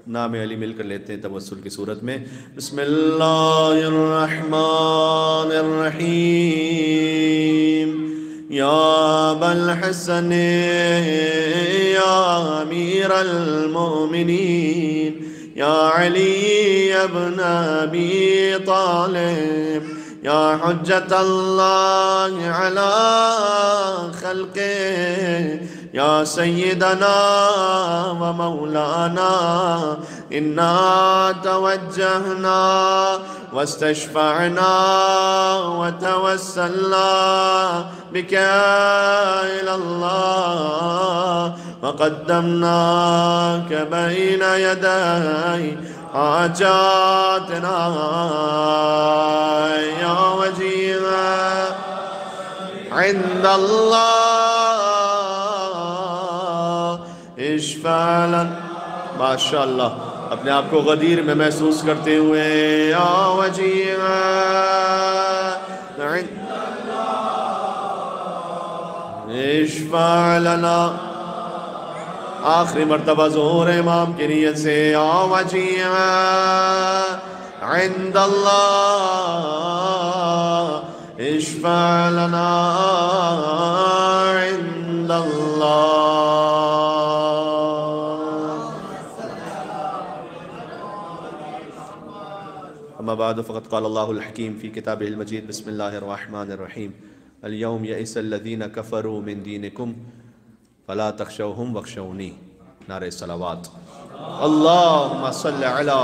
نام علی مل کر لیتے ہیں توسل کی صورت میں۔ بسم اللہ الرحمن الرحیم۔ یا ابا الحسن یا امیر المؤمنین یا علی ابن ابی طالب یا حجت اللہ علی خلقہ یا سیدنا و مولانا انا توجہنا واستشفعنا وتوسلنا بك إلى الله وقدمناك بين يدي حاجاتنا يا وجيها عند الله اشفع لنا۔ ماشاءاللہ، اپنے آپ کو غدیر میں محسوس کرتے ہوئے یا وجیہا اشفع لنا۔ آخری مرتبہ ظہور امام کی نیت سے یا وجیہا عند اللہ اشفع لنا عند اللہ۔ اما بعد فقد قال اللہ الحکیم فی کتابہ المجید بسم اللہ الرحمن الرحیم۔ اليوم یئس الذین کفروا من دینکم فلا تخشوہم واخشونی۔ نعرہ صلوات۔ اللہم صل علی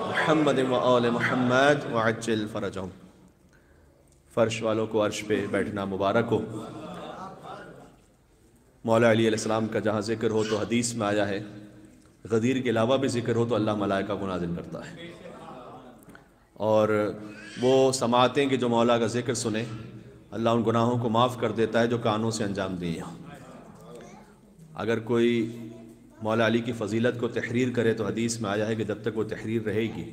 محمد و آل محمد وعجل فرجہم۔ فرش والوں کو عرش پہ بیٹھنا مبارک ہو۔ مولا علی علیہ السلام کا جہاں ذکر ہو تو حدیث میں آیا ہے، غدیر کے علاوہ بھی ذکر ہو تو اللہ ملائکہ کو نازل کرتا ہے، اور وہ سماعتیں کہ جو مولا کا ذکر سنیں اللہ ان گناہوں کو معاف کر دیتا ہے جو کانوں سے انجام دیے ہوں۔ اگر کوئی مولا علی کی فضیلت کو تحریر کرے تو حدیث میں آیا ہے کہ جب تک وہ تحریر رہے گی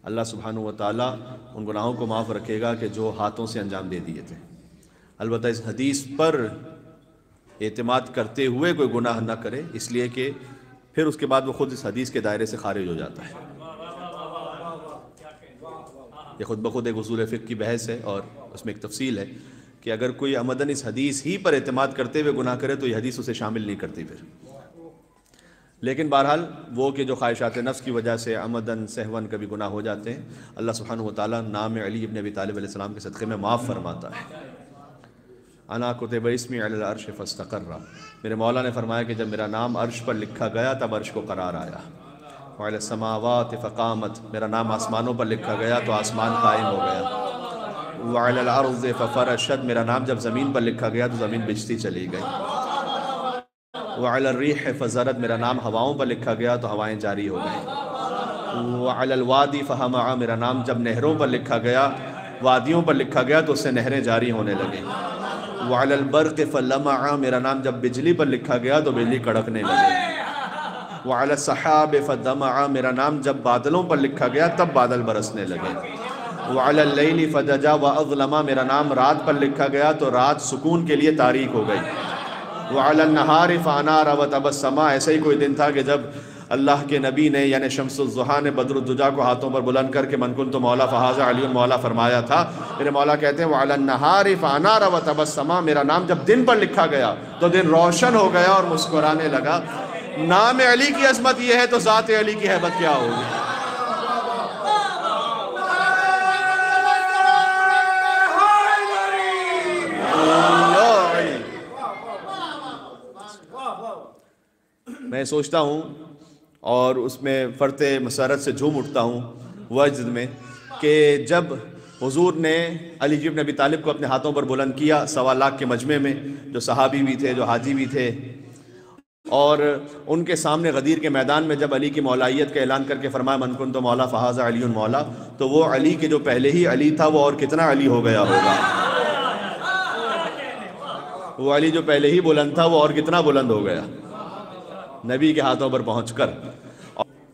اللہ سبحانہ و تعالیٰ ان گناہوں کو معاف رکھے گا کہ جو ہاتھوں سے انجام دے دیے تھے۔ البتہ اس حدیث پر اعتماد کرتے ہوئے کوئی گناہ نہ کرے، اس لیے کہ پھر اس کے بعد وہ خود اس حدیث کے دائرے سے خارج ہو جاتا ہے۔ یہ خود بخود ایک اصول فقہ کی بحث ہے اور اس میں ایک تفصیل ہے کہ اگر کوئی عمدن اس حدیث ہی پر اعتماد کرتے ہوئے گناہ کرے تو یہ حدیث اسے شامل نہیں کرتی پھر۔ لیکن بہرحال وہ کہ جو خواہشات نفس کی وجہ سے عمدن سہون کبھی گناہ ہو جاتے ہیں، اللہ سبحانہ و تعالیٰ نام علی ابن ابی طالب علیہ السلام کے صدقے میں معاف فرماتا ہے۔ انا کتب اسمی علی العرش فاستقر، میرے مولا نے فرمایا کہ جب میرا نام عرش پر لکھا گیا تب عرش کو قرار آیا۔ وعلی السماوات فقامت، میرا نام آسمانوں پر لکھا گیا تو آسمان قائم ہو گیا۔ وعلی الارض ففرشت، میرا نام جب زمین پر لکھا گیا تو زمین بچھتی چلی گئی. وعلی الریح فزرت، میرا نام ہواؤں پر لکھا گیا تو ہوائیں جاری ہو گئیں. وعلی الوادی فہمع، میرا نام جب نہروں پر لکھا گیا، وادیوں پر لکھا گیا تو اس سے نہریں جاری ہونے لگیں. وعلی البرق فلمع، میرا نام جب بجلی پر لکھا گیا تو بجلی کڑکنے لگے. وعلی السحاب فدمع، میرا نام جب بادلوں پر لکھا گیا تب بادل برسنے لگے. وعلی اللیل فدجا واظلم، میرا نام رات پر لکھا گیا تو رات سکون کے لیے تاریک ہو گئی. وعلی النہار فانار وتبسم، ایسے ہی کوئی دن تھا کہ جب اللہ کے نبی نے یعنی شمس الضحیٰ نے بدر الدجا کو ہاتھوں پر بلند کر کے من کنت مولا فہذا علی مولا فرمایا تھا. میرے مولا کہتے ہیں وعلی النہار فانار وتبسم، میرا نام جب دن پر لکھا گیا تو دن روشن ہو گیا اور مسکرانے لگا. نام علی کی عظمت یہ ہے تو ذات علی کی ہیبت کیا ہوگی. میں سوچتا ہوں اور اس میں فرط مسرت سے جھوم اٹھتا ہوں وجد میں کہ جب حضور نے علی بن ابی طالب کو اپنے ہاتھوں پر بلند کیا 1.25 لاکھ کے مجمع میں، جو صحابی بھی تھے جو حاجی بھی تھے، اور ان کے سامنے غدیر کے میدان میں جب علی کی مولائیت کا اعلان کر کے فرمایا من کنت مولا فہذا علی مولا، تو وہ علی کے جو پہلے ہی علی تھا وہ اور کتنا علی ہو گیا ہوگا. وہ علی جو پہلے ہی بلند تھا وہ اور کتنا بلند ہو گیا نبی کے ہاتھوں پر پہنچ کر.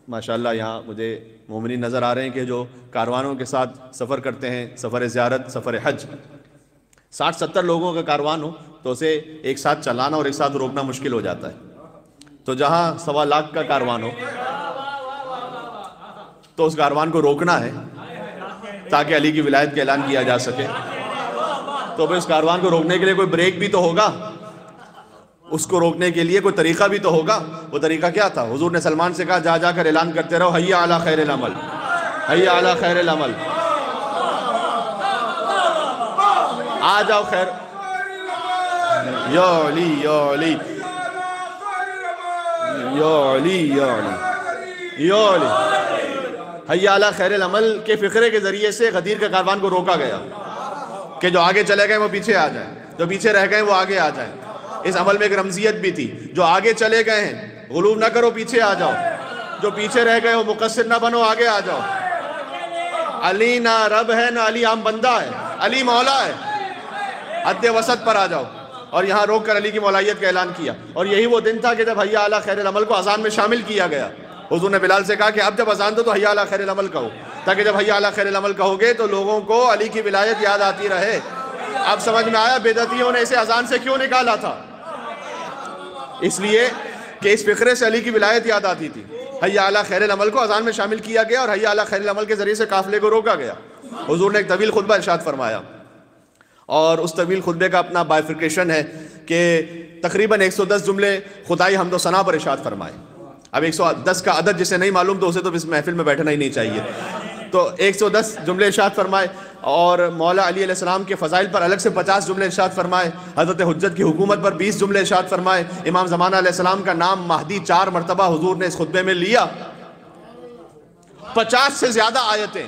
ماشاءاللہ یہاں مجھے مومنین نظر آ رہے ہیں کہ جو کاروانوں کے ساتھ سفر کرتے ہیں، سفر زیارت، سفر حج، 60-70 لوگوں کا کاروان ہو تو اسے ایک ساتھ چلانا اور ایک ساتھ روکنا مشکل ہو جاتا ہے. تو جہاں 1.25 لاکھ کا کاروان ہو تو اس کاروان کو روکنا ہے تاکہ علی کی ولایت کا اعلان کیا جا سکے. تو پھر اس کاروان کو روکنے کے لیے کوئی بریک بھی تو ہوگا، اس کو روکنے کے لیے کوئی طریقہ بھی تو ہوگا. وہ طریقہ کیا تھا؟ حضور نے سلمان سے کہا جا جا کر اعلان کرتے رہو حی علی خیر العمل، حی علی خیر العمل، آ جاؤ خیر یا علی یا علی یا علی یا علی یا علی. حی علی خیر العمل کے فقرے کے ذریعے سے غدیر کے کاروان کو روکا گیا کہ جو آگے چلے گئے وہ پیچھے آ جائیں، جو پیچھے رہ گئے وہ آگے آ جائیں. اس عمل میں ایک رمزیت بھی تھی، جو آگے چلے گئے ہیں غلو نہ کرو، پیچھے آ جاؤ، جو پیچھے رہ گئے ہو مقصر نہ بنو، آگے آ جاؤ. علی نہ رب ہے نہ علی عام بندہ ہے، علی مولا ہے، حد وسط پر آ جاؤ. اور یہاں روک کر علی کی مولائیت کا اعلان کیا. اور یہی وہ دن تھا کہ جب حی علی خیر العمل کو اذان میں شامل کیا گیا. حضور نے بلال سے کہا کہ اب جب اذان دو تو حی علی خیر العمل کہو، تاکہ جب حی علی خیر العمل کہو گے تو لوگوں کو علی کی ولایت یاد آتی رہے. اب سمجھ میں آیا بدعتیوں نے اسے اذان سے کیوں نکالا تھا؟ اس لیے کہ اس فقرے سے علی کی ولایت یاد آتی تھی. حی علی خیر العمل کو اذان میں شامل کیا گیا اور حی علی خیر العمل کے ذریعے سے قافلے کو روکا گیا. حضور نے ایک طویل خطبہ ارشاد فرمایا اور اس طویل خطبے کا اپنا بائفرکیشن ہے کہ تقریباً 110 جملے خدائی حمد و ثنا پر ارشاد فرمائے. اب 110 کا عدد جسے نہیں معلوم تو اسے تو اس محفل میں بیٹھنا ہی نہیں چاہیے. تو 110 جملے ارشاد فرمائے اور مولا علی علیہ السلام کے فضائل پر الگ سے 50 جملے ارشاد فرمائے. حضرت حجت کی حکومت پر 20 جملے ارشاد فرمائے. امام زمانہ علیہ السلام کا نام مہدی 4 مرتبہ حضور نے اس خطبے میں لیا. 50 سے زیادہ آیتیں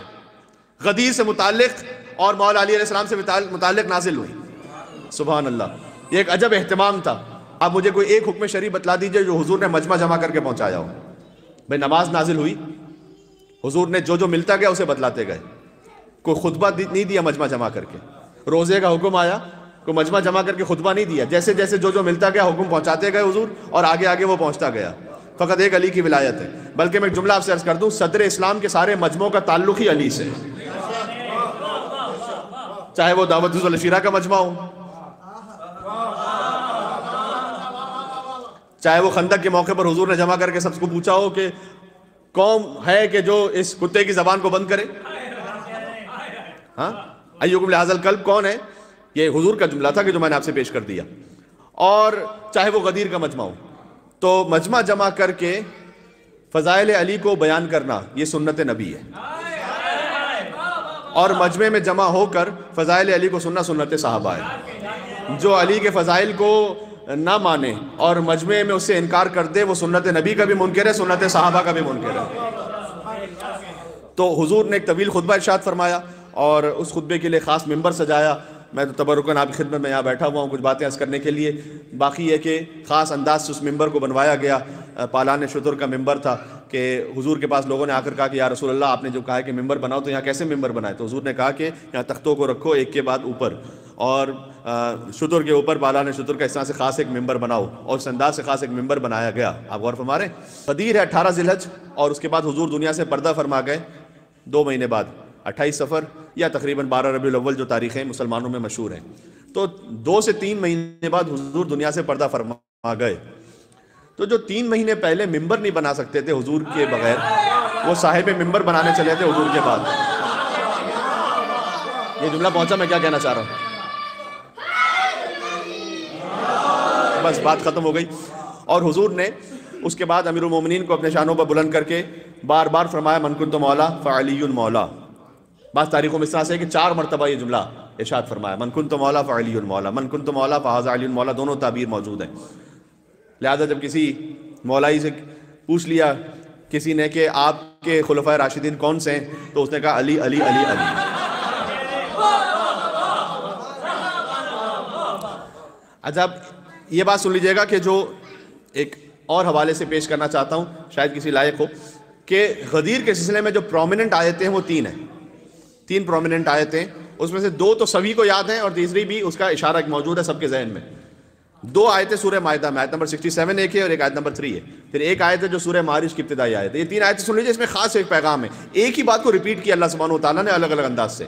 غدیر سے متعلق اور مولا علی علیہ السلام سے متعلق نازل ہوئی. سبحان اللہ، یہ ایک عجب اہتمام تھا. آپ مجھے کوئی ایک حکم شرعی بتلا دیجئے جو حضور نے مجمع جمع کر کے پہنچایا ہو. بھئی نماز نازل ہوئی، حضور نے جو جو ملتا گیا اسے بتلاتے گئے. کوئی خطبہ نہیں دیا مجمع جمع کر کے. روزے کا حکم آیا، کوئی مجمع جمع کر کے خطبہ نہیں دیا. جیسے جیسے جو جو ملتا گیا حکم پہنچاتے گئے حضور اور آگے آگے وہ پہنچتا گیا. فقط ایک علی کی ولایت ہے. بلکہ میں ایک جملہ آپ سے عرض کر دوں، صدر اسلام کے سارے مجموعوں کا تعلق ہی علی سے، چاہے وہ دعوت الشیرہ کا مجمع ہو، چاہے وہ خندق کے موقع پر حضور نے جمع کر کے سب کو پوچھا ہو کہ قوم ہے کہ جو اس کتے کی زبان کو بند کرے. ہاں ایکم لہذا القلب کون ہے؟ یہ حضور کا جملہ تھا کہ جو میں نے آپ سے پیش کر دیا. اور چاہے وہ غدیر کا مجمع ہو، تو مجمع جمع کر کے فضائل علی کو بیان کرنا یہ سنت نبی ہے. اور مجمع میں جمع ہو کر فضائل علی کو سننا سنت صحابہ ہے. جو علی کے فضائل کو نہ مانے اور مجمع میں اس سے انکار کر دے وہ سنت نبی کا بھی منکر ہے، سنت صحابہ کا بھی منکر ہے. تو حضور نے ایک طویل خطبہ ارشاد فرمایا اور اس خطبے کے لیے خاص ممبر سجایا. میں تو تبرکاً آپ کی خدمت میں یہاں بیٹھا ہوا ہوں کچھ باتیں عرض کرنے کے لیے. باقی یہ کہ خاص انداز سے اس ممبر کو بنوایا گیا. پالان شتر کا ممبر تھا کہ حضور کے پاس لوگوں نے آ کر کہا کہ یا رسول اللہ آپ نے جو کہا ہے کہ ممبر بناؤ تو یہاں کیسے ممبر بنائے؟ تو حضور نے کہا کہ یہاں تختوں کو رکھو ایک کے بعد اوپر اور شتر کے اوپر پالان شتر کا اس طرح سے خاص ایک ممبر بناؤ اور اس انداز سے خاص ایک ممبر بنایا گیا. آپ غور فرما رہے ہیں. غدیر ہے 18 ذی الحج اور اس کے بعد حضور دنیا سے پردہ فرما گئے 2 مہینے بعد 28 صفر یا تقریباً 12 ربیع الاول جو تاریخیں مسلمانوں میں مشہور ہیں. تو 2 سے 3 مہینے بعد حضور دنیا سے پردہ فرما گئے. تو جو 3 مہینے پہلے ممبر نہیں بنا سکتے تھے حضور کے بغیر وہ صاحب ممبر بنانے چلے تھے حضور کے بعد. یہ جملہ پہنچا میں کیا کہنا چاہ رہا ہوں؟ بس بات ختم ہو گئی. اور حضور نے اس کے بعد امیر المومنین کو اپنے شانوں پر بلند کر کے بار بار فرمایا من کنت مولا فعلی المولا. بعض تاریخوں میں اس طرح سے ہے کہ 4 مرتبہ یہ جملہ ارشاد فرمایا من کنت مولا فعلی المولا من کنت مولا فہذا علی المولا. دونوں تعبیر موجود ہیں. لہذا جب کسی مولائی سے پوچھ لیا کسی نے کہ آپ کے خلفائے راشدین کون سے ہیں تو اس نے کہا علی علی علی علی. اچھا اب یہ بات سن لیجئے گا کہ جو ایک اور حوالے سے پیش کرنا چاہتا ہوں شاید کسی لائق ہو کہ غدیر کے سلسلے میں جو پرومیننٹ آیتیں ہیں وہ 3 ہیں. 3 پرومیننٹ آیتیں اس میں سے 2 تو سبھی کو یاد ہیں اور تیسری بھی اس کا اشارہ موجود ہے سب کے ذہن میں. 2 آیتیں سورہ مائدہ میں آیت نمبر 67 ایک ہے اور ایک آیت نمبر 3 ہے. پھر ایک آیت ہے جو سورہ معارج کی ابتدائی آیت ہے. یہ 3 آیتیں سن لیجیے. اس میں خاص ایک پیغام ہے. ایک ہی بات کو ریپیٹ کیا اللہ سبحانہ و تعالیٰ نے الگ الگ انداز سے.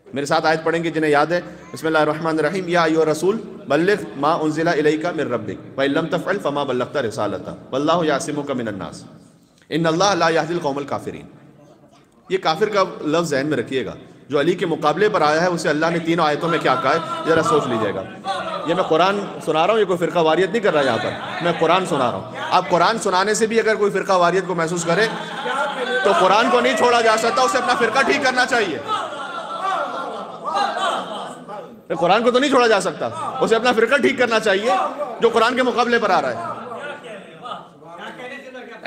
میرے ساتھ آیت پڑھیں گے جنہیں یاد ہے. بسم اللہ الرحمن الرحیم یا ایھا الرسول بلغ ما انزل الیک من ربک فإن لم تفعل فما بلغت رسالتہ واللہ یعصمک من الناس ان اللہ لا یہدی القوم الکافرین. یہ کافر کا لفظ ذہن میں رکھیے گا. جو علی کے مقابلے پر آیا ہے اسے اللہ نے 3 آیتوں میں کیا کہا ہے ذرا سوچ لیجیے گا. یہ میں قرآن سنا رہا ہوں, یہ کوئی فرقہ واریت نہیں کر رہا یہاں پر, میں قرآن سنا رہا ہوں. آپ قرآن سنانے سے بھی اگر کوئی فرقہ واریت کو محسوس کرے تو قرآن کو نہیں چھوڑا جا سکتا, اسے اپنا فرقہ ٹھیک کرنا چاہیے. قرآن کو تو نہیں چھوڑا جا سکتا, اسے اپنا فرقہ ٹھیک کرنا چاہیے جو قرآن کے مقابلے پر آ رہا ہے.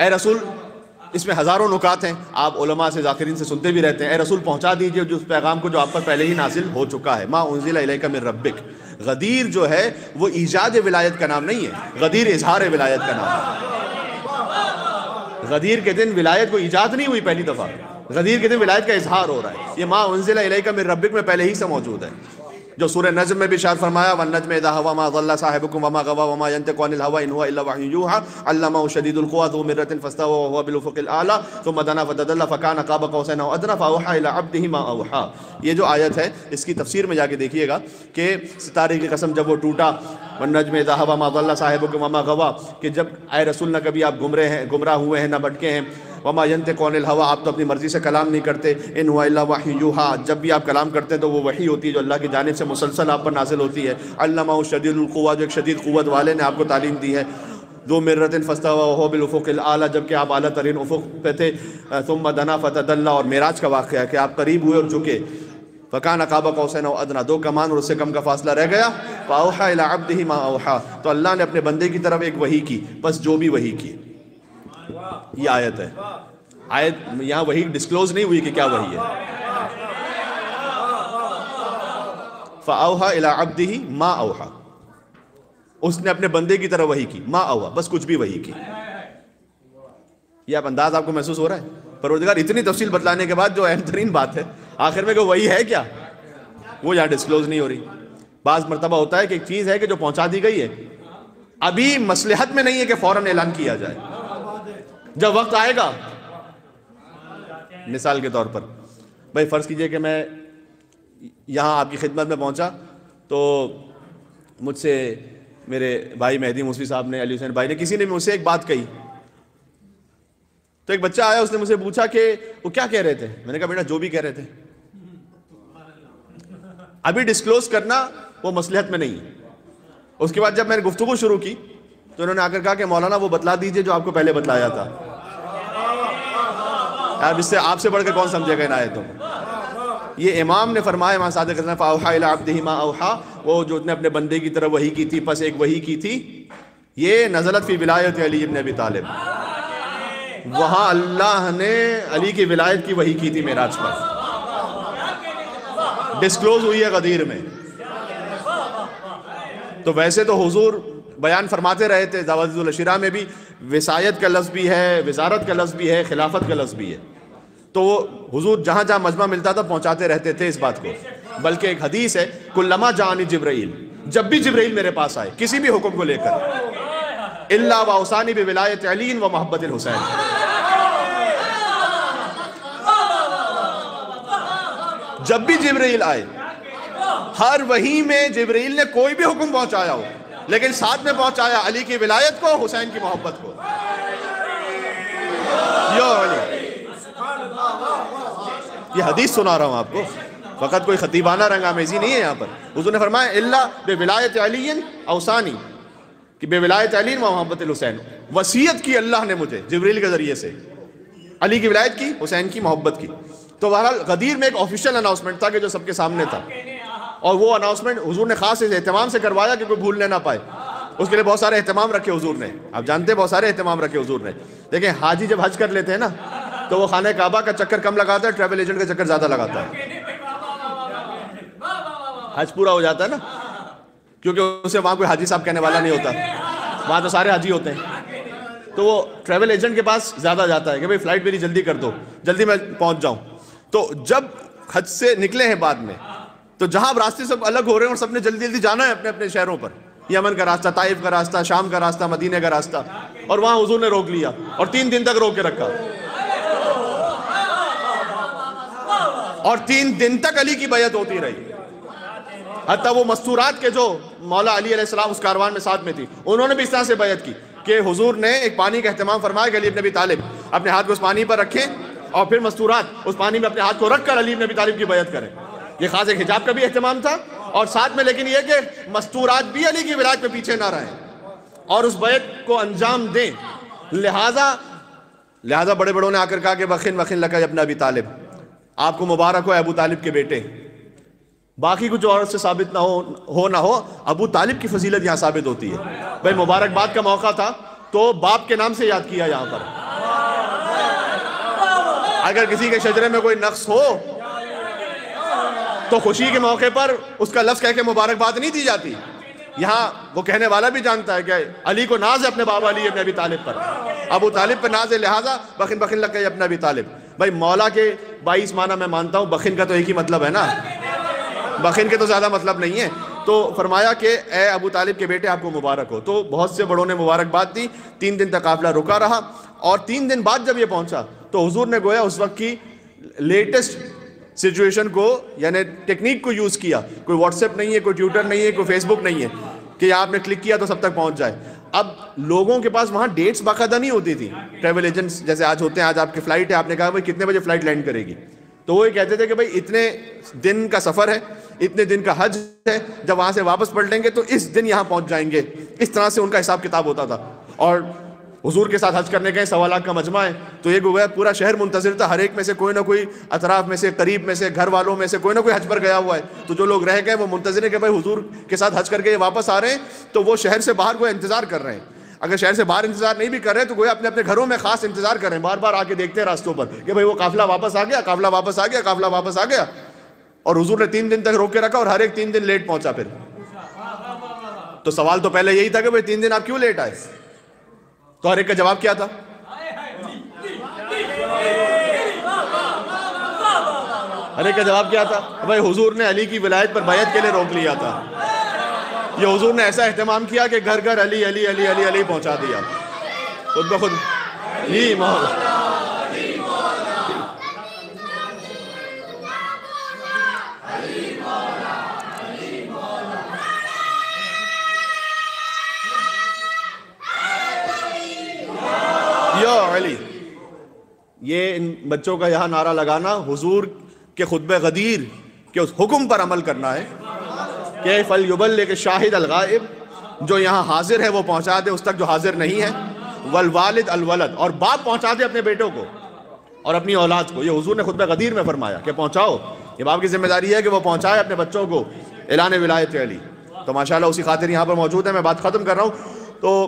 اے رسول, اس میں ہزاروں نکات ہیں, آپ علماء سے ذاکرین سے سنتے بھی رہتے ہیں. اے رسول پہنچا دیجئے جو اس پیغام کو جو آپ پر پہلے ہی نازل ہو چکا ہے. ما انزل الیک من ربک. غدیر جو ہے وہ ایجاد ولایت کا نام نہیں ہے, غدیر اظہار ولایت کا نام ہے. غدیر کے دن ولایت کو ایجاد نہیں ہوئی پہلی دفعہ, غدیر کے دن ولایت کا اظہار ہو رہا ہے. یہ ما انزل الیک من ربک میں پہلے ہی سے موجود ہے, جو سورہ نجم میں بھی ارشاد فرمایا والنجم اذا هوى ما ضل صاحبكم وما غوى وما ينطق عن الهوى ان هو الا وحي يوحى علمه شديد القوى ذو مرة فاستوى وهو بالافق الاعلى ثم دنا فتدلى فكان قاب قوسين او ادنى فاوحى الى عبده ما اوحى. یہ جو آیت ہے اس کی تفسیر میں جا کے دیکھیے گا کہ ستارے کی قسم جب وہ ٹوٹا والنجم اذا هوى ما ضل صاحبكم وما غوى, کہ جب اے رسول نہ کبھی آپ گمراہ ہوئے ہیں نہ بھٹکے ہیں. وما ينطق عن الهوى, آپ تو اپنی مرضی سے کلام نہیں کرتے. ان هو الا وحی یوحى, جب بھی آپ کلام کرتے ہیں تو وہ وحی ہوتی ہے جو اللہ کی جانب سے مسلسل آپ پر نازل ہوتی ہے. علمہ شدید القوى, جو ایک شدید قوت والے نے آپ کو تعلیم دی ہے. ذو مرۃ فاستوى وهو بالافق الاعلى, جبکہ آپ اعلیٰ ترین افق پہ تھے. ثم دنا فتدلى, اور معراج کا واقعہ ہے کہ آپ قریب ہوئے اور جھکے. فکان قاب قوسین او ادنیٰ, 2 کمان اور اس سے کم کا فاصلہ رہ گیا. فاوحى الى عبده ما اوحى, تو اللہ نے اپنے بندے کی طرف ایک وحی کی, بس جو بھی وحی کی. یہ آیت ہے. آیت یہاں وحی ڈسکلوز نہیں ہوئی کہ کیا وحی ہے. فاوحى الى عبده ما اوحى, اس نے اپنے بندے کی طرف وحی کی. ما اوحى, بس کچھ بھی وحی کی. یہ انداز آپ کو محسوس ہو رہا ہے؟ پروردگار اتنی تفصیل بتلانے کے بعد جو اہم ترین بات ہے آخر میں کہ وہی ہے کیا, وہ یہاں ڈسکلوز نہیں ہو رہی. بعض مرتبہ ہوتا ہے کہ ایک چیز ہے کہ جو پہنچا دی گئی ہے ابھی مصلحت میں نہیں ہے کہ فوراً اعلان کیا جائے, جب وقت آئے گا. مثال کے طور پر بھائی فرض کیجئے کہ میں یہاں آپ کی خدمت میں پہنچا تو مجھ سے میرے بھائی مہدی موسوی صاحب نے, علی حسین بھائی نے, کسی نے مجھ سے ایک بات کہی. تو ایک بچہ آیا, اس نے مجھ سے پوچھا کہ وہ کیا کہہ رہے تھے. میں نے کہا بیٹا جو بھی کہہ رہے تھے. ابھی ڈسکلوز کرنا وہ مصلحت میں نہیں ہے. اس کے بعد جب میں نے گفتگو شروع کی تو انہوں نے آ کر کہا کہ مولانا وہ بتلا دیجئے جو آپ کو پہلے بتلایا تھا. اب اس سے آپ سے بڑھ کے کون سمجھے گا ان آیتوں کو. یہ امام نے فرمایا, امام صادق نے فاوحى الى عبده ما اوحى, وہ جو نے اپنے بندے کی طرف وحی کی تھی, پس ایک وحی کی تھی. یہ نزلت فی ولایت علی ابن ابی طالب, وہاں اللہ نے علی کی ولایت کی وحی کی تھی معراج پر. ڈسکلوز ہوئی ہے غدیر میں. تو ویسے تو حضور بیان فرماتے رہے تھے زوائد الاشراء میں بھی وصایت کا لفظ بھی ہے, وزارت کا لفظ بھی ہے, خلافت کا لفظ بھی ہے. تو وہ حضور جہاں جہاں مجمع ملتا تھا پہنچاتے رہتے تھے اس بات کو. بلکہ ایک حدیث ہے کلما جانی جبرائیل, جب بھی جبرائیل میرے پاس آئے کسی بھی حکم کو لے کر, الا واوصانی بولایت علی و محبت الحسین, جب بھی جبرائیل آئے ہر وحی میں جبرائیل نے کوئی بھی حکم پہنچایا ہو لیکن ساتھ میں پہنچایا علی کی ولایت کو, حسین کی محبت کو. یہ حدیث سنا رہا ہوں آپ کو, فقط کوئی خطیبانہ رنگ آمیزی نہیں ہے یہاں پر. حضور نے فرمایا الا بولایت علی اوصانی, کہ بے ولایت علی و محبت الحسین, وصیت کی اللہ نے مجھے جبریل کے ذریعے سے علی کی ولایت کی, حسین کی محبت کی. تو بہرحال غدیر میں ایک آفیشیل اناؤنسمنٹ تھا کہ جو سب کے سامنے تھا, اور وہ اناؤنسمنٹ حضور نے خاص اہتمام سے کروایا کہ کوئی بھولنے نہ پائے. اس کے لیے بہت سارے اہتمام رکھے حضور نے, آپ جانتے ہیں بہت سارے اہتمام رکھے حضور نے. دیکھیں حاجی جب حج کر لیتے ہیں نا تو وہ خانہ کعبہ کا چکر کم لگاتا ہے, ٹریول ایجنٹ کا چکر زیادہ لگاتا ہے. حج پورا ہو جاتا ہے نا, کیونکہ اسے وہاں کوئی حاجی صاحب کہنے والا نہیں ہوتا, وہاں تو سارے حاجی ہوتے ہیں. تو وہ ٹریول ایجنٹ کے پاس زیادہ جاتا ہے کہ بھئی فلائٹ میری جلدی کر دو, جلدی میں پہنچ جاؤں. تو جب حج سے نکلے ہیں بعد میں, تو جہاں اب راستے سب الگ ہو رہے ہیں اور سب نے جلدی جلدی جانا ہے اپنے اپنے شہروں پر, یمن کا راستہ, طائف کا راستہ, شام کا راستہ, مدینے کا راستہ, اور وہاں حضور نے روک لیا اور 3 دن تک روک کے رکھا, اور 3 دن تک علی کی بیعت ہوتی رہی. حتیٰ وہ مستورات کے جو مولا علی علیہ السلام اس کاروان میں ساتھ میں تھی, انہوں نے بھی اس طرح سے بیعت کی کہ حضور نے ایک پانی کا اہتمام فرمایا کہ علی بن ابی طالب اپنے ہاتھ کو اس پانی پر رکھیں, اور پھر مستورات اس پانی میں اپنے ہاتھ کو رکھ کر علی بن ابی طالب کی بیعت کریں. یہ خاص ایک حجاب کا بھی اہتمام تھا, اور ساتھ میں لیکن یہ کہ مستورات بھی علی کی ولایت میں پیچھے نہ رہیں اور اس بیعت کو انجام دیں. لہذا بڑے بڑوں نے آ کر کہا کہ وخن وخن لک ابن ابی طالب, آپ کو مبارک ہو ابو طالب کے بیٹے. باقی کچھ عورت سے ثابت نہ ہو, ابو طالب کی فضیلت یہاں ثابت ہوتی ہے. بھائی مبارکباد کا موقع تھا تو باپ کے نام سے یاد کیا یہاں پر. اگر کسی کے شجرے میں کوئی نقص ہو تو خوشی کے موقع پر اس کا لفظ کہہ کے مبارکباد نہیں دی جاتی. یہاں وہ کہنے والا بھی جانتا ہے کہ علی کو ناز ہے اپنے بابا علی ابن ابی طالب پر, ابو طالب پر ناز ہے, لہٰذا بخن بخن لک ابن ابی طالب. بھائی مولا کے 22 معنی میں مانتا ہوں, بخن کا تو ایک ہی مطلب ہے نا, بخن کے تو زیادہ مطلب نہیں ہے. تو فرمایا کہ اے ابو طالب کے بیٹے آپ کو مبارک ہو. تو بہت سے بڑوں نے مبارکباد دی. 3 دن تک قافلہ رکا رہا, اور 3 دن بعد جب یہ پہنچا تو حضور نے گویا اس وقت کی لیٹسٹ سچویشن کو, یعنی ٹیکنیک کو یوز کیا. کوئی واٹس ایپ نہیں ہے, کوئی ٹویٹر نہیں ہے, کوئی فیس بک نہیں ہے کہ آپ نے کلک کیا تو سب تک پہنچ جائے. اب لوگوں کے پاس وہاں ڈیٹس باقاعدہ نہیں ہوتی تھی. ٹریول ایجنٹس جیسے آج ہوتے ہیں, آج آپ کی فلائٹ ہے, آپ نے کہا بھائی کتنے بجے فلائٹ لینڈ کرے گی, تو وہ یہ کہتے تھے کہ بھائی اتنے دن کا سفر ہے, اتنے دن کا حج ہے, جب وہاں سے واپس پلٹیں گے تو اس دن یہاں پہنچ جائیں گے. اس طرح سے ان کا حساب کتاب ہوتا تھا. اور حضور کے ساتھ حج کرنے گئے, 1.25 لاکھ کا مجمع ہے, تو یہ گویا پورا شہر منتظر تھا. ہر ایک میں سے کوئی نہ کوئی, اطراف میں سے, قریب میں سے, گھر والوں میں سے کوئی نہ کوئی حج پر گیا ہوا ہے. تو جو لوگ رہ گئے وہ منتظر ہیں کہ بھائی حضور کے ساتھ حج کر کے یہ واپس آ رہے ہیں, تو وہ شہر سے باہر کوئی انتظار کر رہے ہیں. اگر شہر سے باہر انتظار نہیں بھی کر رہے تو گویا اپنے اپنے گھروں میں خاص انتظار کر رہے ہیں, بار بار آ کے دیکھتے ہیں راستوں پر کہ بھائی وہ قافلہ واپس آ گیا, قافلہ واپس آ گیا, قافلہ واپس آ گیا. اور حضور نے 3 دن تک روک کے رکھا, اور ہر ایک 3 دن لیٹ پہنچا. پھر تو سوال تو پہلے یہی تھا کہ بھائی 3 دن آپ کیوں لیٹ آئے, تو ہر ایک کا جواب کیا تھا؟ ہر ایک کا جواب کیا تھا؟ بھائی حضور نے علی کی ولایت پر بیعت کے لیے روک لیا تھا. یہ حضور نے ایسا اہتمام کیا کہ گھر گھر علی علی علی علی علی پہنچا دیا خود بخود. یہ علی, یہ ان بچوں کا یہاں نعرہ لگانا حضور کے خطبہ غدیر کے اس حکم پر عمل کرنا ہے کہ فَلْيُبَلِّغِ شاہد الغائب, جو یہاں حاضر ہے وہ پہنچا دے اس تک جو حاضر نہیں ہے. والوالد الولد, اور باپ پہنچا دے اپنے بیٹوں کو اور اپنی اولاد کو. یہ حضور نے خطبہ غدیر میں فرمایا کہ پہنچاؤ. یہ باپ کی ذمہ داری ہے کہ وہ پہنچائے اپنے بچوں کو اعلان ولایت علی. تو ماشاءاللہ اسی خاطر یہاں پر موجود ہے. میں بات ختم کر رہا ہوں. تو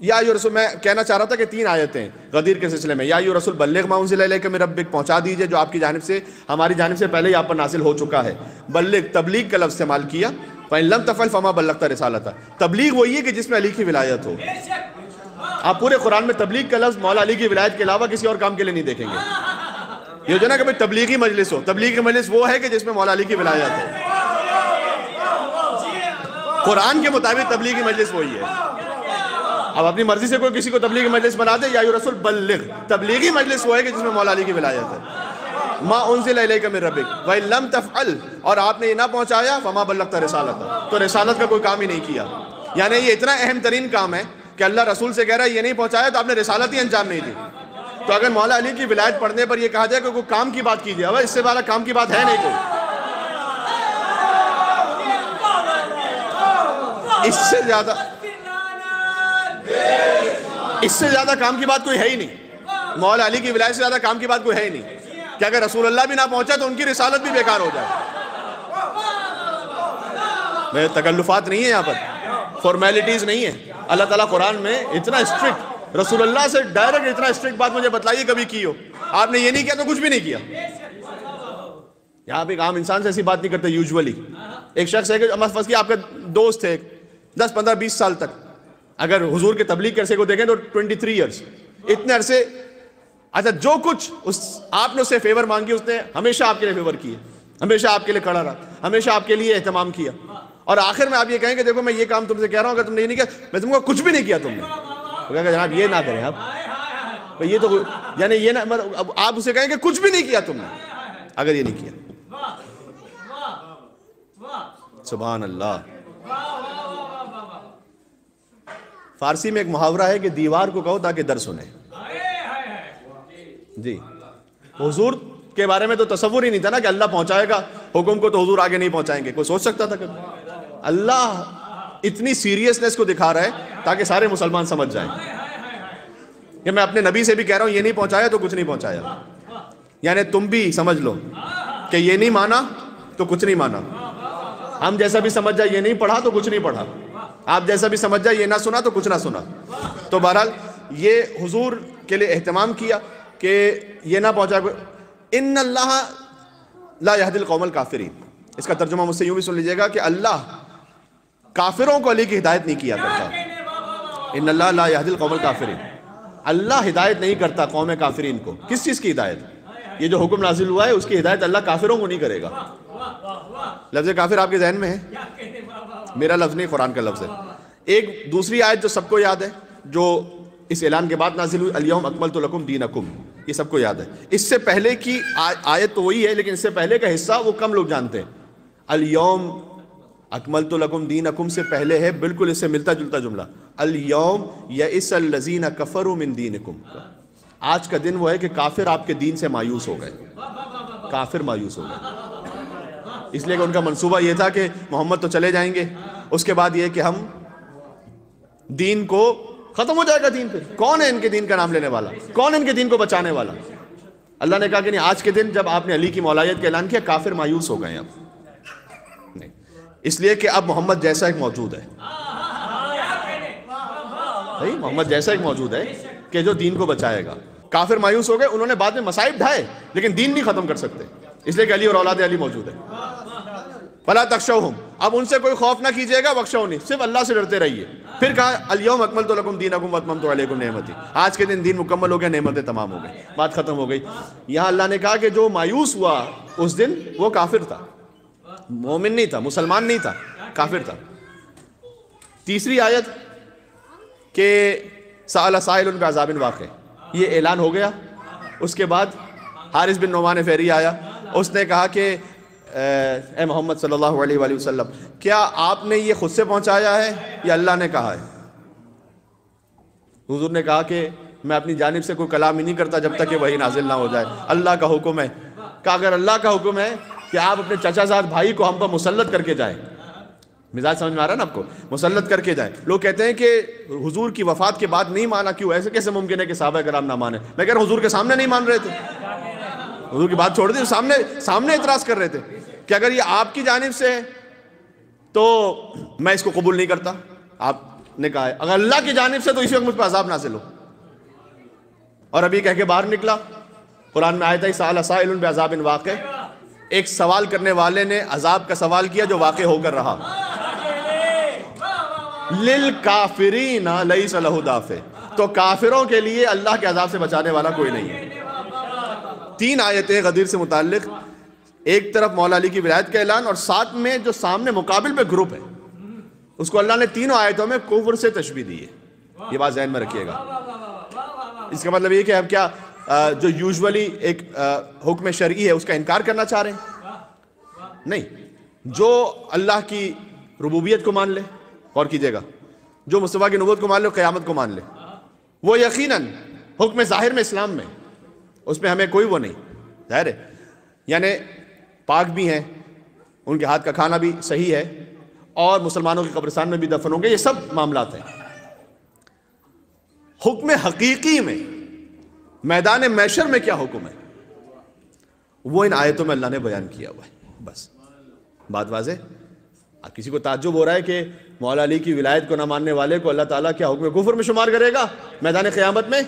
یا ایھا رسول، میں کہنا چاہ رہا تھا کہ 3 آیتیں غدیر کے سلسلے میں. یا ایھا رسول بلغ ما انزل الیک من ربک، پہنچا دیجئے جو آپ کی جانب سے، ہماری جانب سے پہلے ہی آپ پر نازل ہو چکا ہے. بلغ، تبلیغ کا لفظ استعمال کیا. فإن لم تفعل فما بلغت رسالتہ. تبلیغ وہی ہے کہ جس میں علی کی ولایت ہو. آپ پورے قرآن میں تبلیغ کا لفظ مولا علی کی ولایت کے علاوہ کسی اور کام کے لیے نہیں دیکھیں گے. یہ جو نا کہ تبلیغی مجلس ہو، تبلیغی مجلس وہ ہے کہ جس میں مولا علی کی ولایت ہو. قرآن کے مطابق تبلیغی مجلس وہی ہے. اب اپنی مرضی سے کوئی کسی کو تبلیغی مجلس بنا دے، یا ایھا رسول بلغ، تبلیغی مجلس وہ ہے کہ جس میں مولا علی کی ولایت ہے. ما انزل الیک من ربک وَإِن لَمْ تَفْعَلْ، اور آپ نے یہ نہ پہنچایا، فما بلغت رسالتہ، تو رسالت کا کوئی کام ہی نہیں کیا. یعنی یہ اتنا اہم ترین کام ہے کہ اللہ رسول سے کہہ رہا ہے یہ نہیں پہنچایا تو آپ نے رسالت ہی انجام نہیں دی. تو اگر مولا علی کی ولایت پڑھنے پر یہ کہا جائے کہ کوئی کام کی بات کیجیے، اب اس سے بڑا کام کی بات ہے نہیں کوئی. اس سے زیادہ کام کی بات کوئی ہے ہی نہیں. مولا علی کی ولایت سے زیادہ کام کی بات کوئی ہے ہی نہیں کہ اگر رسول اللہ بھی نہ پہنچا تو ان کی رسالت بھی بیکار ہو جائے. میں تکلفات نہیں ہے یہاں پر، فارمیلٹیز نہیں ہے. اللہ تعالیٰ قرآن میں اتنا اسٹرکٹ، رسول اللہ سے ڈائریکٹ اتنا اسٹرکٹ بات مجھے بتلائیے کبھی کی ہو. آپ نے یہ نہیں کیا تو کچھ بھی نہیں کیا. یہاں پہ ایک عام انسان سے ایسی بات نہیں کرتے یوزولی. ایک شخص ہے کہ فرض کیا آپ کا دوست ہے 10 15 20 سال تک، اگر حضور کے تبلیغ کے عرصے کو دیکھیں تو 23 ایئرس، اتنے عرصے. اچھا جو کچھ آپ نے اس سے فیور مانگی، اس نے ہمیشہ آپ کے لیے فیور کیا، ہمیشہ آپ کے لیے کھڑا رہا، ہمیشہ آپ کے لیے اہتمام کیا. اور آخر میں آپ یہ کہیں کہ دیکھو میں یہ کام تم سے کہہ رہا ہوں، اگر تم نے یہ نہیں کیا، میں تم کو کچھ بھی نہیں کیا تم نے. وہ کہا کہ جناب یہ نہ کریں آپ، یہ تو یعنی یہ نہ، آپ اسے کہیں کہ کچھ بھی نہیں کیا تم نے اگر یہ نہیں کیا. سبحان اللہ. فارسی میں ایک محاورہ ہے کہ دیوار کو کہو تاکہ در سنے. جی حضور کے بارے میں تو تصور ہی نہیں تھا نا کہ اللہ پہنچائے گا حکم کو تو حضور آگے نہیں پہنچائیں گے. کوئی سوچ سکتا تھا کبھی؟ اللہ اتنی سیریسنس کو دکھا رہا ہے تاکہ سارے مسلمان سمجھ جائیں کہ میں اپنے نبی سے بھی کہہ رہا ہوں یہ نہیں پہنچایا تو کچھ نہیں پہنچایا. یعنی تم بھی سمجھ لو کہ یہ نہیں مانا تو کچھ نہیں مانا. ہم جیسا بھی سمجھ جائے یہ نہیں پڑھا تو کچھ نہیں پڑھا. آپ جیسا بھی سمجھ جائے یہ نہ سنا تو کچھ نہ سنا. تو بہرحال یہ حضور کے لیے اہتمام کیا کہ یہ نہ پہنچا. ان اللہ لا یہدی القوم الکافرین، اس کا ترجمہ مجھ سے یوں بھی سن لیجئے گا کہ اللہ کافروں کو علی کی ہدایت نہیں کیا کرتا. ان اللہ لا یہدی القوم الکافرین، اللہ ہدایت نہیں کرتا قوم کافرین کو. کس چیز کی ہدایت؟ یہ جو حکم نازل ہوا ہے اس کی ہدایت اللہ کافروں کو نہیں کرے گا. لفظ کافر آپ کے ذہن میں ہے؟ میرا لفظ نہیں، قرآن کا لفظ ہے. ایک دوسری آیت جو سب کو یاد ہے، جو اس اعلان کے بعد نازل ہوئی، الیوم اکملت لکم دینکم، یہ سب کو یاد ہے. اس سے پہلے کی آیت تو وہی ہے لیکن اس سے پہلے کا حصہ وہ کم لوگ جانتے ہیں. الیوم اکملت لکم دینکم سے پہلے ہے بالکل اس سے ملتا جلتا جملہ، الیوم یئس الذین کفروا من دینکم. آج کا دن وہ ہے کہ کافر آپ کے دین سے مایوس ہو گئے. کافر مایوس ہو گئے اس لیے کہ ان کا منصوبہ یہ تھا کہ محمد تو چلے جائیں گے، اس کے بعد یہ کہ ہم دین کو ختم ہو جائے گا. دین پہ کون ہے ان کے دین کا نام لینے والا؟ کون ان کے دین کو بچانے والا؟ اللہ نے کہا کہ نہیں، آج کے دن جب آپ نے علی کی مولایت کا اعلان کیا کافر مایوس ہو گئے. اب نہیں، اس لیے کہ اب محمد جیسا ایک موجود ہے. محمد جیسا ایک موجود ہے کہ جو دین کو بچائے گا. کافر مایوس ہو گئے، انہوں نے بعد میں مصائب ڈھائے لیکن دین نہیں ختم کر سکتے، اس لیے کہ علی اور اولاد علی موجود ہے. فلا تخشوہم، اب ان سے کوئی خوف نہ کیجیے گا، واخشونی، صرف اللہ سے ڈرتے رہیے. پھر کہا الیوم اکملت لکم دینکم واتممت علیکم نعمتی، آج کے دن دین مکمل ہو گیا، نعمتیں تمام ہو گئی، بات ختم ہو گئی. یہاں اللہ نے کہا کہ جو مایوس ہوا اس دن وہ کافر تھا، مومن نہیں تھا، مسلمان نہیں تھا، کافر تھا. تیسری آیت کہ سأل سائل بعذاب واقع، یہ اعلان ہو گیا. اس کے بعد حارث بن نعمان فہری آیا، اس نے کہا کہ اے محمد صلی اللہ علیہ وآلہ وسلم، کیا آپ نے یہ خود سے پہنچایا ہے یا اللہ نے کہا ہے؟ حضور نے کہا کہ میں اپنی جانب سے کوئی کلام ہی نہیں کرتا جب تک کہ وحی نازل نہ ہو جائے، اللہ کا حکم ہے. کہ اگر اللہ کا حکم ہے کہ آپ اپنے چچا زاد بھائی کو ہم پر مسلط کر کے جائیں، مزاج سمجھ میں آ رہا ہے نا آپ کو، مسلط کر کے جائیں. لوگ کہتے ہیں کہ حضور کی وفات کے بعد نہیں مانا، کیوں؟ ایسے کیسے ممکن ہے کہ صحابہ کرام نہ مانے؟ میں کہہ رہا ہوں حضور کے سامنے نہیں مان رہے تھے، حضور کی بات چھوڑ دی، سامنے اعتراض کر رہے تھے کہ اگر یہ آپ کی جانب سے ہے تو میں اس کو قبول نہیں کرتا. آپ نے کہا ہے اگر اللہ کی جانب سے تو اسی وقت مجھ پر عذاب نازل ہو. اور ابھی کہہ کے باہر نکلا. قرآن میں آیت ہے سأل سائل بعذاب واقع, ایک سوال کرنے والے نے عذاب کا سوال کیا جو واقع ہو کر رہا. للکافرین لیس لہ دافع, تو کافروں کے لیے اللہ کے عذاب سے بچانے والا کوئی نہیں ہے. 3 آیتیں غدیر سے متعلق, ایک طرف مولا علی کی ولایت کا اعلان اور ساتھ میں جو سامنے مقابل پہ گروپ ہے اس کو اللہ نے تینوں آیتوں میں کفر سے تشبیہ دی ہے. یہ بات ذہن میں رکھیے گا. اس کا مطلب یہ کہ ہم کیا جو یوزولی ایک حکم شرعی ہے اس کا انکار کرنا چاہ رہے ہیں؟ نہیں. جو اللہ کی ربوبیت کو مان لے, غور کیجئے گا, جو مصطفیٰ کی نبوت کو مان لے, قیامت کو مان لے, وہ یقیناً حکم ظاہر میں اسلام میں اس میں ہمیں کوئی وہ نہیں. ظاہر ہے یعنی پاک بھی ہیں, ان کے ہاتھ کا کھانا بھی صحیح ہے, اور مسلمانوں کے قبرستان میں بھی دفن ہوں گے, یہ سب معاملات ہیں. حکم حقیقی میں میدان محشر میں کیا حکم ہے وہ ان آیتوں میں اللہ نے بیان کیا ہوا ہے. بس بات واضح. اب کسی کو تعجب ہو رہا ہے کہ مولا علی کی ولایت کو نہ ماننے والے کو اللہ تعالیٰ کیا حکم کفر میں شمار کرے گا میدان قیامت میں؟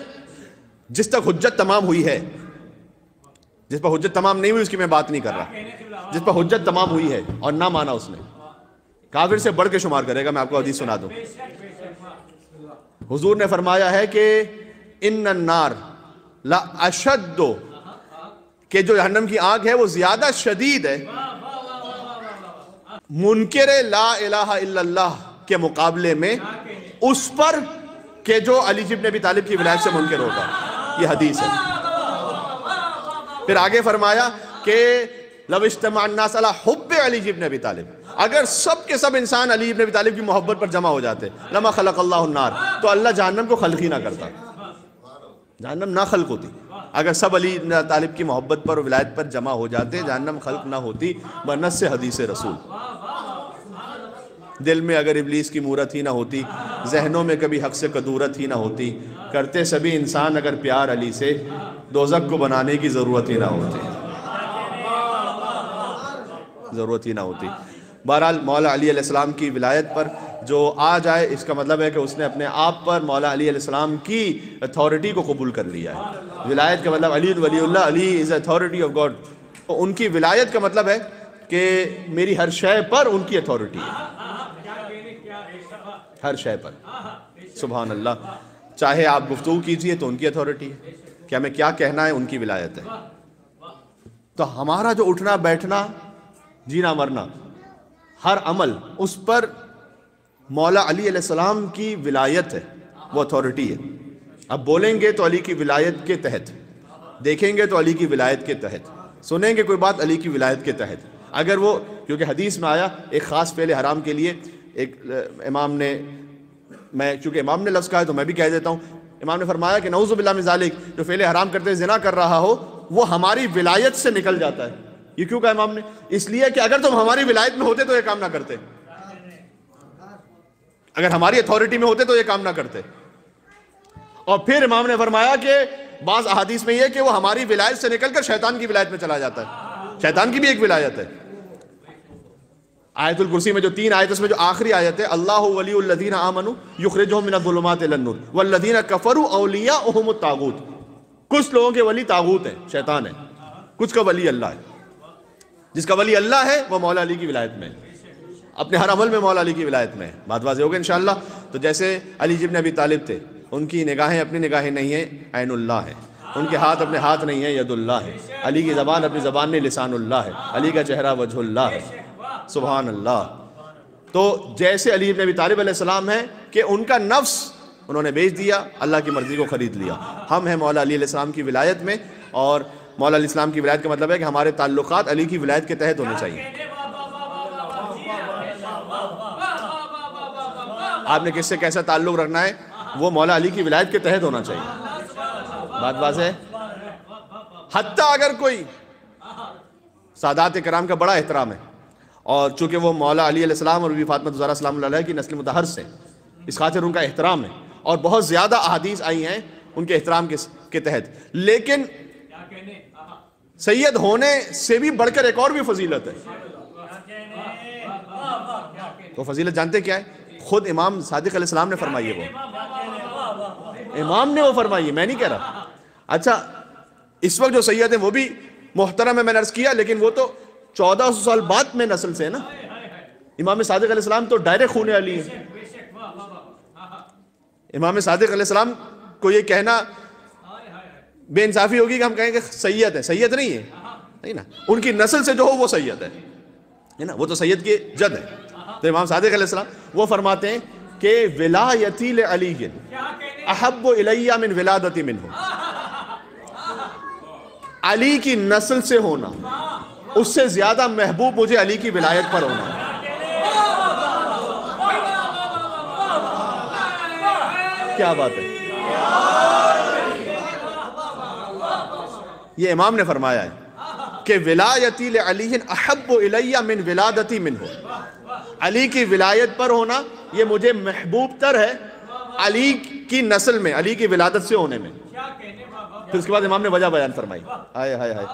جس تک حجت تمام ہوئی ہے, جس پر حجت تمام نہیں ہوئی اس کی میں بات نہیں کر رہا, جس پر حجت تمام ہوئی ہے اور نہ مانا اس نے, کافر سے بڑھ کے شمار کرے گا. میں آپ کو حدیث سنا دوں. حضور نے فرمایا ہے کہ ان النار لا اشد, کہ جو جہنم کی آگ ہے وہ زیادہ شدید ہے منکر لا الہ الا اللہ کے مقابلے میں اس پر کہ جو علی ابن ابی طالب کی ولایت سے منکر ہوگا. یہ حدیث ہے. پھر آگے فرمایا کہ لو اجتمع الناس علی حب علی ابن ابی طالب, اگر سب کے سب انسان علی ابن ابی طالب کی محبت پر جمع ہو جاتے, لما خلق اللہ النار, تو اللہ جہنم کو خلق ہی نہ کرتا, جہنم نہ خلق ہوتی. اگر سب علی ابن ابی طالب کی محبت پر اور ولایت پر جمع ہو جاتے جہنم خلق نہ ہوتی بنص حدیث رسول. دل میں اگر ابلیس کی مورت ہی نہ ہوتی, ذہنوں میں کبھی حق سے کدورت ہی نہ ہوتی, کرتے سبھی انسان اگر پیار علی سے, دوزخ کو بنانے کی ضرورت ہی نہ ہوتی, ضرورت ہی نہ ہوتی. بہرحال مولا علی علیہ السلام کی ولایت پر جو آ جائے اس کا مطلب ہے کہ اس نے اپنے آپ پر مولا علی علیہ السلام کی اتھارٹی کو قبول کر لیا ہے. ولایت کا مطلب علی ولی اللہ, علی از اتھارٹی آف گاڈ. ان کی ولایت کا مطلب ہے کہ میری ہر شے پر ان کی اتھارٹی ہے, ہر شے پر. سبحان اللہ. چاہے آپ گفتگو کیجئے تو ان کی اتھارٹی ہے, کہ ہمیں کیا کہنا ہے ان کی ولایت ہے. تو ہمارا جو اٹھنا بیٹھنا جینا مرنا ہر عمل اس پر مولا علی علیہ السلام کی ولایت ہے, وہ اتھارٹی ہے. اب بولیں گے تو علی کی ولایت کے تحت, دیکھیں گے تو علی کی ولایت کے تحت, سنیں گے کوئی بات علی کی ولایت کے تحت. اگر وہ, کیونکہ حدیث میں آیا ایک خاص فعل حرام کے لیے ایک امام نے, میں چونکہ امام نے لفظ کہا ہے تو میں بھی کہہ دیتا ہوں, امام نے فرمایا کہ نعوذ باللہ من ذالک, جو فعل حرام کرتے زنا کر رہا ہو وہ ہماری ولایت سے نکل جاتا ہے. یہ کیوں کہا امام نے؟ اس لیے کہ اگر تم ہماری ولایت میں ہوتے تو یہ کام نہ کرتے, اگر ہماری اتھارٹی میں ہوتے تو یہ کام نہ کرتے. اور پھر امام نے فرمایا کہ بعض احادیث میں یہ کہ وہ ہماری ولایت سے نکل کر شیطان کی ولایت میں چلا جاتا ہے. شیطان کی بھی ایک ولایت ہے. آیت الکرسی میں جو 3 آیت اس میں جو آخری آیت ہے, اللہ ولی الذین آمنوا یخرجہم من الظلمات الی النور والذین کفروا اولیاؤہم الطاغوت. کچھ لوگوں کے ولی طاغوت ہیں, شیطان ہے, کچھ کا ولی اللہ ہے. جس کا ولی اللہ ہے وہ مولا علی کی ولایت میں, اپنے ہر عمل میں مولا علی کی ولایت میں. بات واضح ہوگی انشاءاللہ. تو جیسے علی ابن ابی طالب تھے, ان کی نگاہیں اپنی نگاہیں نہیں ہیں, عین اللہ ہے. ان کے ہاتھ اپنے ہاتھ نہیں ہیں, ید اللہ ہے. علی کی زبان اپنی زبان نہیں, لسان اللہ ہے. علی کا چہرہ وجہ اللہ ہے. سبحان اللہ. تو جیسے علی ابن ابی طالب علیہ السلام ہے کہ ان کا نفس انہوں نے بیچ دیا, اللہ کی مرضی کو خرید لیا. ہم ہیں مولا علی علیہ السلام کی ولایت میں, اور مولا علیہ السلام کی ولایت کا مطلب ہے کہ ہمارے تعلقات علی کی ولایت کے تحت ہونے چاہیے. آپ نے کس سے کیسا تعلق رکھنا ہے وہ مولا علی کی ولایت کے تحت ہونا چاہیے. بات واضح ہے. حتیٰ اگر کوئی سادات کرام کا بڑا احترام ہے, اور چونکہ وہ مولا علی علیہ السلام اور بی بی فاطمہ الزہرا سلام اللہ علیہ کی نسل مطہر سے, اس خاطر ان کا احترام ہے, اور بہت زیادہ احادیث آئی ہیں ان کے احترام کے تحت. لیکن سید ہونے سے بھی بڑھ کر ایک اور بھی فضیلت ہے. تو فضیلت جانتے کیا ہے؟ خود امام صادق علیہ السلام نے فرمائی ہے، وہ امام نے وہ فرمائی ہے، میں نہیں کہہ رہا۔ اچھا اس وقت جو سید ہیں وہ بھی محترم ہے، میں نے عرض کیا، لیکن وہ تو 1400 سال بعد میں نسل سے ہے نا۔ امام صادق علیہ السلام تو ڈائریکٹ خون علی ہیں۔ امام صادق علیہ السلام کو یہ کہنا بے انصافی ہوگی کہ ہم کہیں کہ سید ہے، سید نہیں ہے، نہیں نا، ان کی نسل سے جو ہو وہ سید ہے نا، وہ تو سید کے جد ہے۔ تو امام صادق علیہ السلام وہ فرماتے ہیں کہ ولایتی لعلی احب الی من ولادتی منہ، علی کی نسل سے ہونا اس سے زیادہ محبوب مجھے علی کی ولایت پر ہونا ہے۔ کیا بات ہے، یہ امام نے فرمایا ہے کہ ولایتی لعلی احب الی من ولادتی منہ، علی کی ولایت پر ہونا یہ مجھے محبوب تر ہے علی کی نسل میں، علی کی ولادت سے ہونے میں۔ پھر اس کے بعد امام نے وجہ بیان فرمائی، ہائے ہائے ہائے،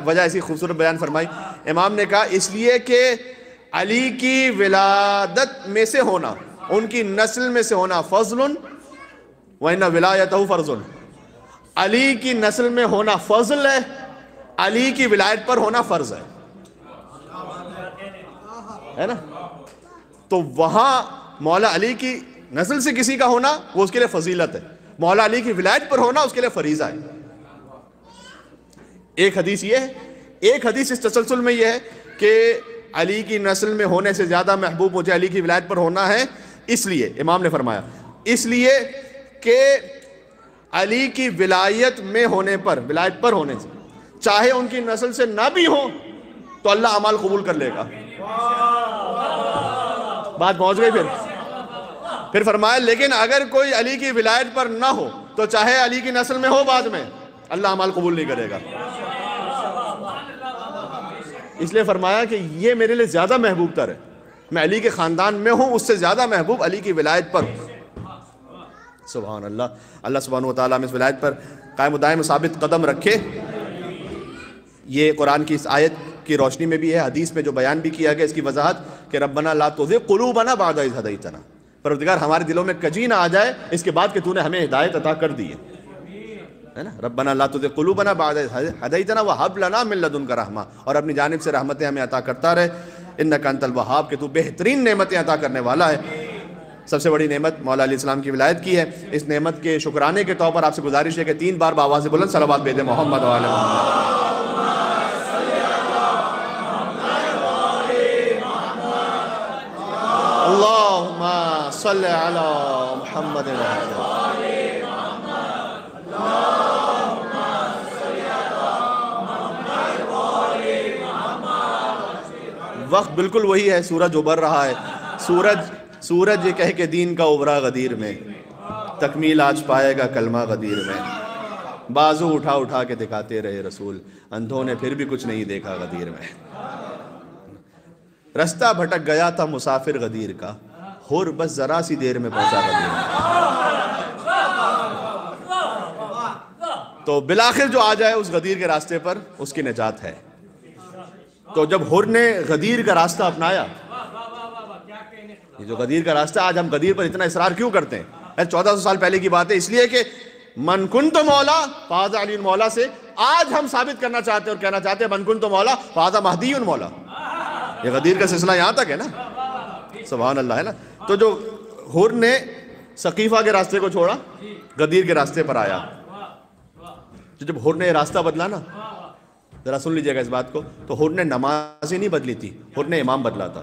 وجہ ایسی خوبصورت بیان فرمائی۔ امام نے کہا اس لیے کہ علی کی ولادت میں سے ہونا، ان کی نسل میں سے ہونا فضل وَإِنَّ وِلَایَتَهُ فَرْضٌ، علی کی نسل میں ہونا فضل ہے، علی کی ولایت پر ہونا فرض ہے نا۔ تو وہاں مولا علی کی نسل سے کسی کا ہونا وہ اس کے لئے فضیلت ہے، مولا علی کی ولایت پر ہونا اس کے لئے فریضہ ہے۔ ایک حدیث یہ ہے، ایک حدیث اس تسلسل میں یہ ہے کہ علی کی نسل میں ہونے سے زیادہ محبوب مجھے علی کی ولایت پر ہونا ہے، اس لیے امام نے فرمایا، اس لیے کہ علی کی ولایت میں ہونے پر، ولایت پر ہونے سے، چاہے ان کی نسل سے نہ بھی ہو تو اللہ اعمال قبول کر لے گا۔ بات پہنچ گئی۔ پھر فرمایا لیکن اگر کوئی علی کی ولایت پر نہ ہو تو چاہے علی کی نسل میں ہو بعد میں، اللہ اعمال قبول نہیں کرے گا۔ اس لیے فرمایا کہ یہ میرے لیے زیادہ محبوب تر ہے، میں علی کے خاندان میں ہوں، اس سے زیادہ محبوب علی کی ولایت پر ہوں۔ سبحان اللہ، اللہ سبحانہ وتعالیٰ میں اس ولایت پر قائم و دائم ثابت قدم رکھے۔ یہ قرآن کی اس آیت کی روشنی میں بھی ہے، حدیث میں جو بیان بھی کیا گیا اس کی وضاحت کہ ربنا لا تزغ قلوبنا بعد اذ ہدیتنا، پروردگار ہمارے دلوں میں کجی نہ آ جائے اس کے بعد کہ تو نے ہمیں ہدایت عطا کر دی ہے نا۔ ربنا لا تزغ قلوبنا بعد اذ ہدیتنا وہب لنا من لدنک رحمہ، اور اپنی جانب سے رحمتیں ہمیں عطا کرتا رہے، انک انت الوہاب، کہ تو بہترین نعمتیں عطا کرنے والا ہے۔ سب سے بڑی نعمت مولا علیہ السلام کی ولایت کی ہے۔ اس نعمت کے شکرانے کے طور پر آپ سے گزارش ہے کہ 3 بار بآواز بلند صلوات بھیجیں محمد و آل محمد۔ اللہم صلی علی محمد وقت بالکل وہی ہے، سورج ابھر رہا ہے، سورج یہ کہہ کے دین کا ابھرا غدیر میں، تکمیل آج پائے گا کلمہ غدیر میں، بازو اٹھا اٹھا کے دکھاتے رہے رسول، اندھوں نے پھر بھی کچھ نہیں دیکھا غدیر میں۔ رستہ بھٹک گیا تھا مسافر غدیر کا، حر بس ذرا سی دیر میں پہنچا غدیر میں۔ تو بالآخر جو آ جائے اس غدیر کے راستے پر اس کی نجات ہے۔ تو جب حر نے غدیر کا راستہ اپنایا، یہ جو غدیر کا راستہ، آج ہم غدیر پر اتنا اصرار کیوں کرتے ہیں؟ 1400 سال پہلے کی بات ہے، اس لیے کہ من کنت مولا فہذا علی مولا سے آج ہم ثابت کرنا چاہتے ہیں اور کہنا چاہتے ہیں من کنت مولا فہذا مہدی مولا۔ یہ غدیر کا سلسلہ یہاں تک ہے نا، سبحان اللہ ہے نا۔ تو جو حر نے ثقیفہ کے راستے کو چھوڑا، غدیر کے راستے پر آیا، تو جب حر نے یہ راستہ بدلا نا، ذرا سن لیجئے گا اس بات کو، تو حر نے نماز ہی نہیں بدلی تھی، حر نے امام بدلا تھا۔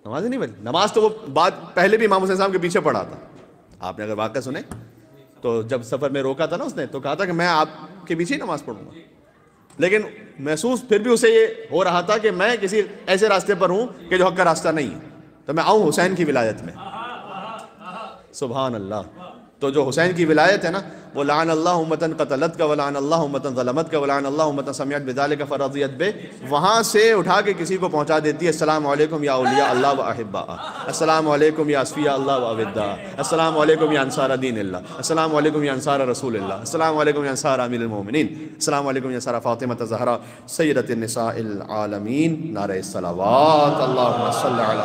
نماز ہی نہیں بدلی، نماز تو وہ بات پہلے بھی امام حسین صاحب کے پیچھے پڑھا تھا۔ آپ نے اگر واقعہ سنے تو جب سفر میں روکا تھا نا اس نے، تو کہا تھا کہ میں آپ کے پیچھے ہی نماز پڑھوں گا، لیکن محسوس پھر بھی اسے یہ ہو رہا تھا کہ میں کسی ایسے راستے پر ہوں کہ جو حق کا راستہ نہیں ہے، تو میں آؤں حسین کی ولایت میں۔ سبحان اللہ۔ تو جو حسین کی ولایت ہے نا، وہ لعن اللہ امتن قتلت کا ولعن اللہ امتن ظلمت کا ولعن اللہ امتن سمعت بذالک فرضیت بے، وہاں سے اٹھا کے کسی کو پہنچا دیتی ہے السلام علیکم یا اولیاء اللہ و احباء، السلام علیکم یا اصفیاء اللہ و اوداء، السلام علیکم یا انصار دین اللہ، السلام علیکم یا انصار رسول اللہ، السلام علیکم یا انصار امیر المومنین، السلام علیکم یا انصار فاطمہ زہرا سیدۃ النساء العالمین، نعرہ الصلوات، اللہم صل علی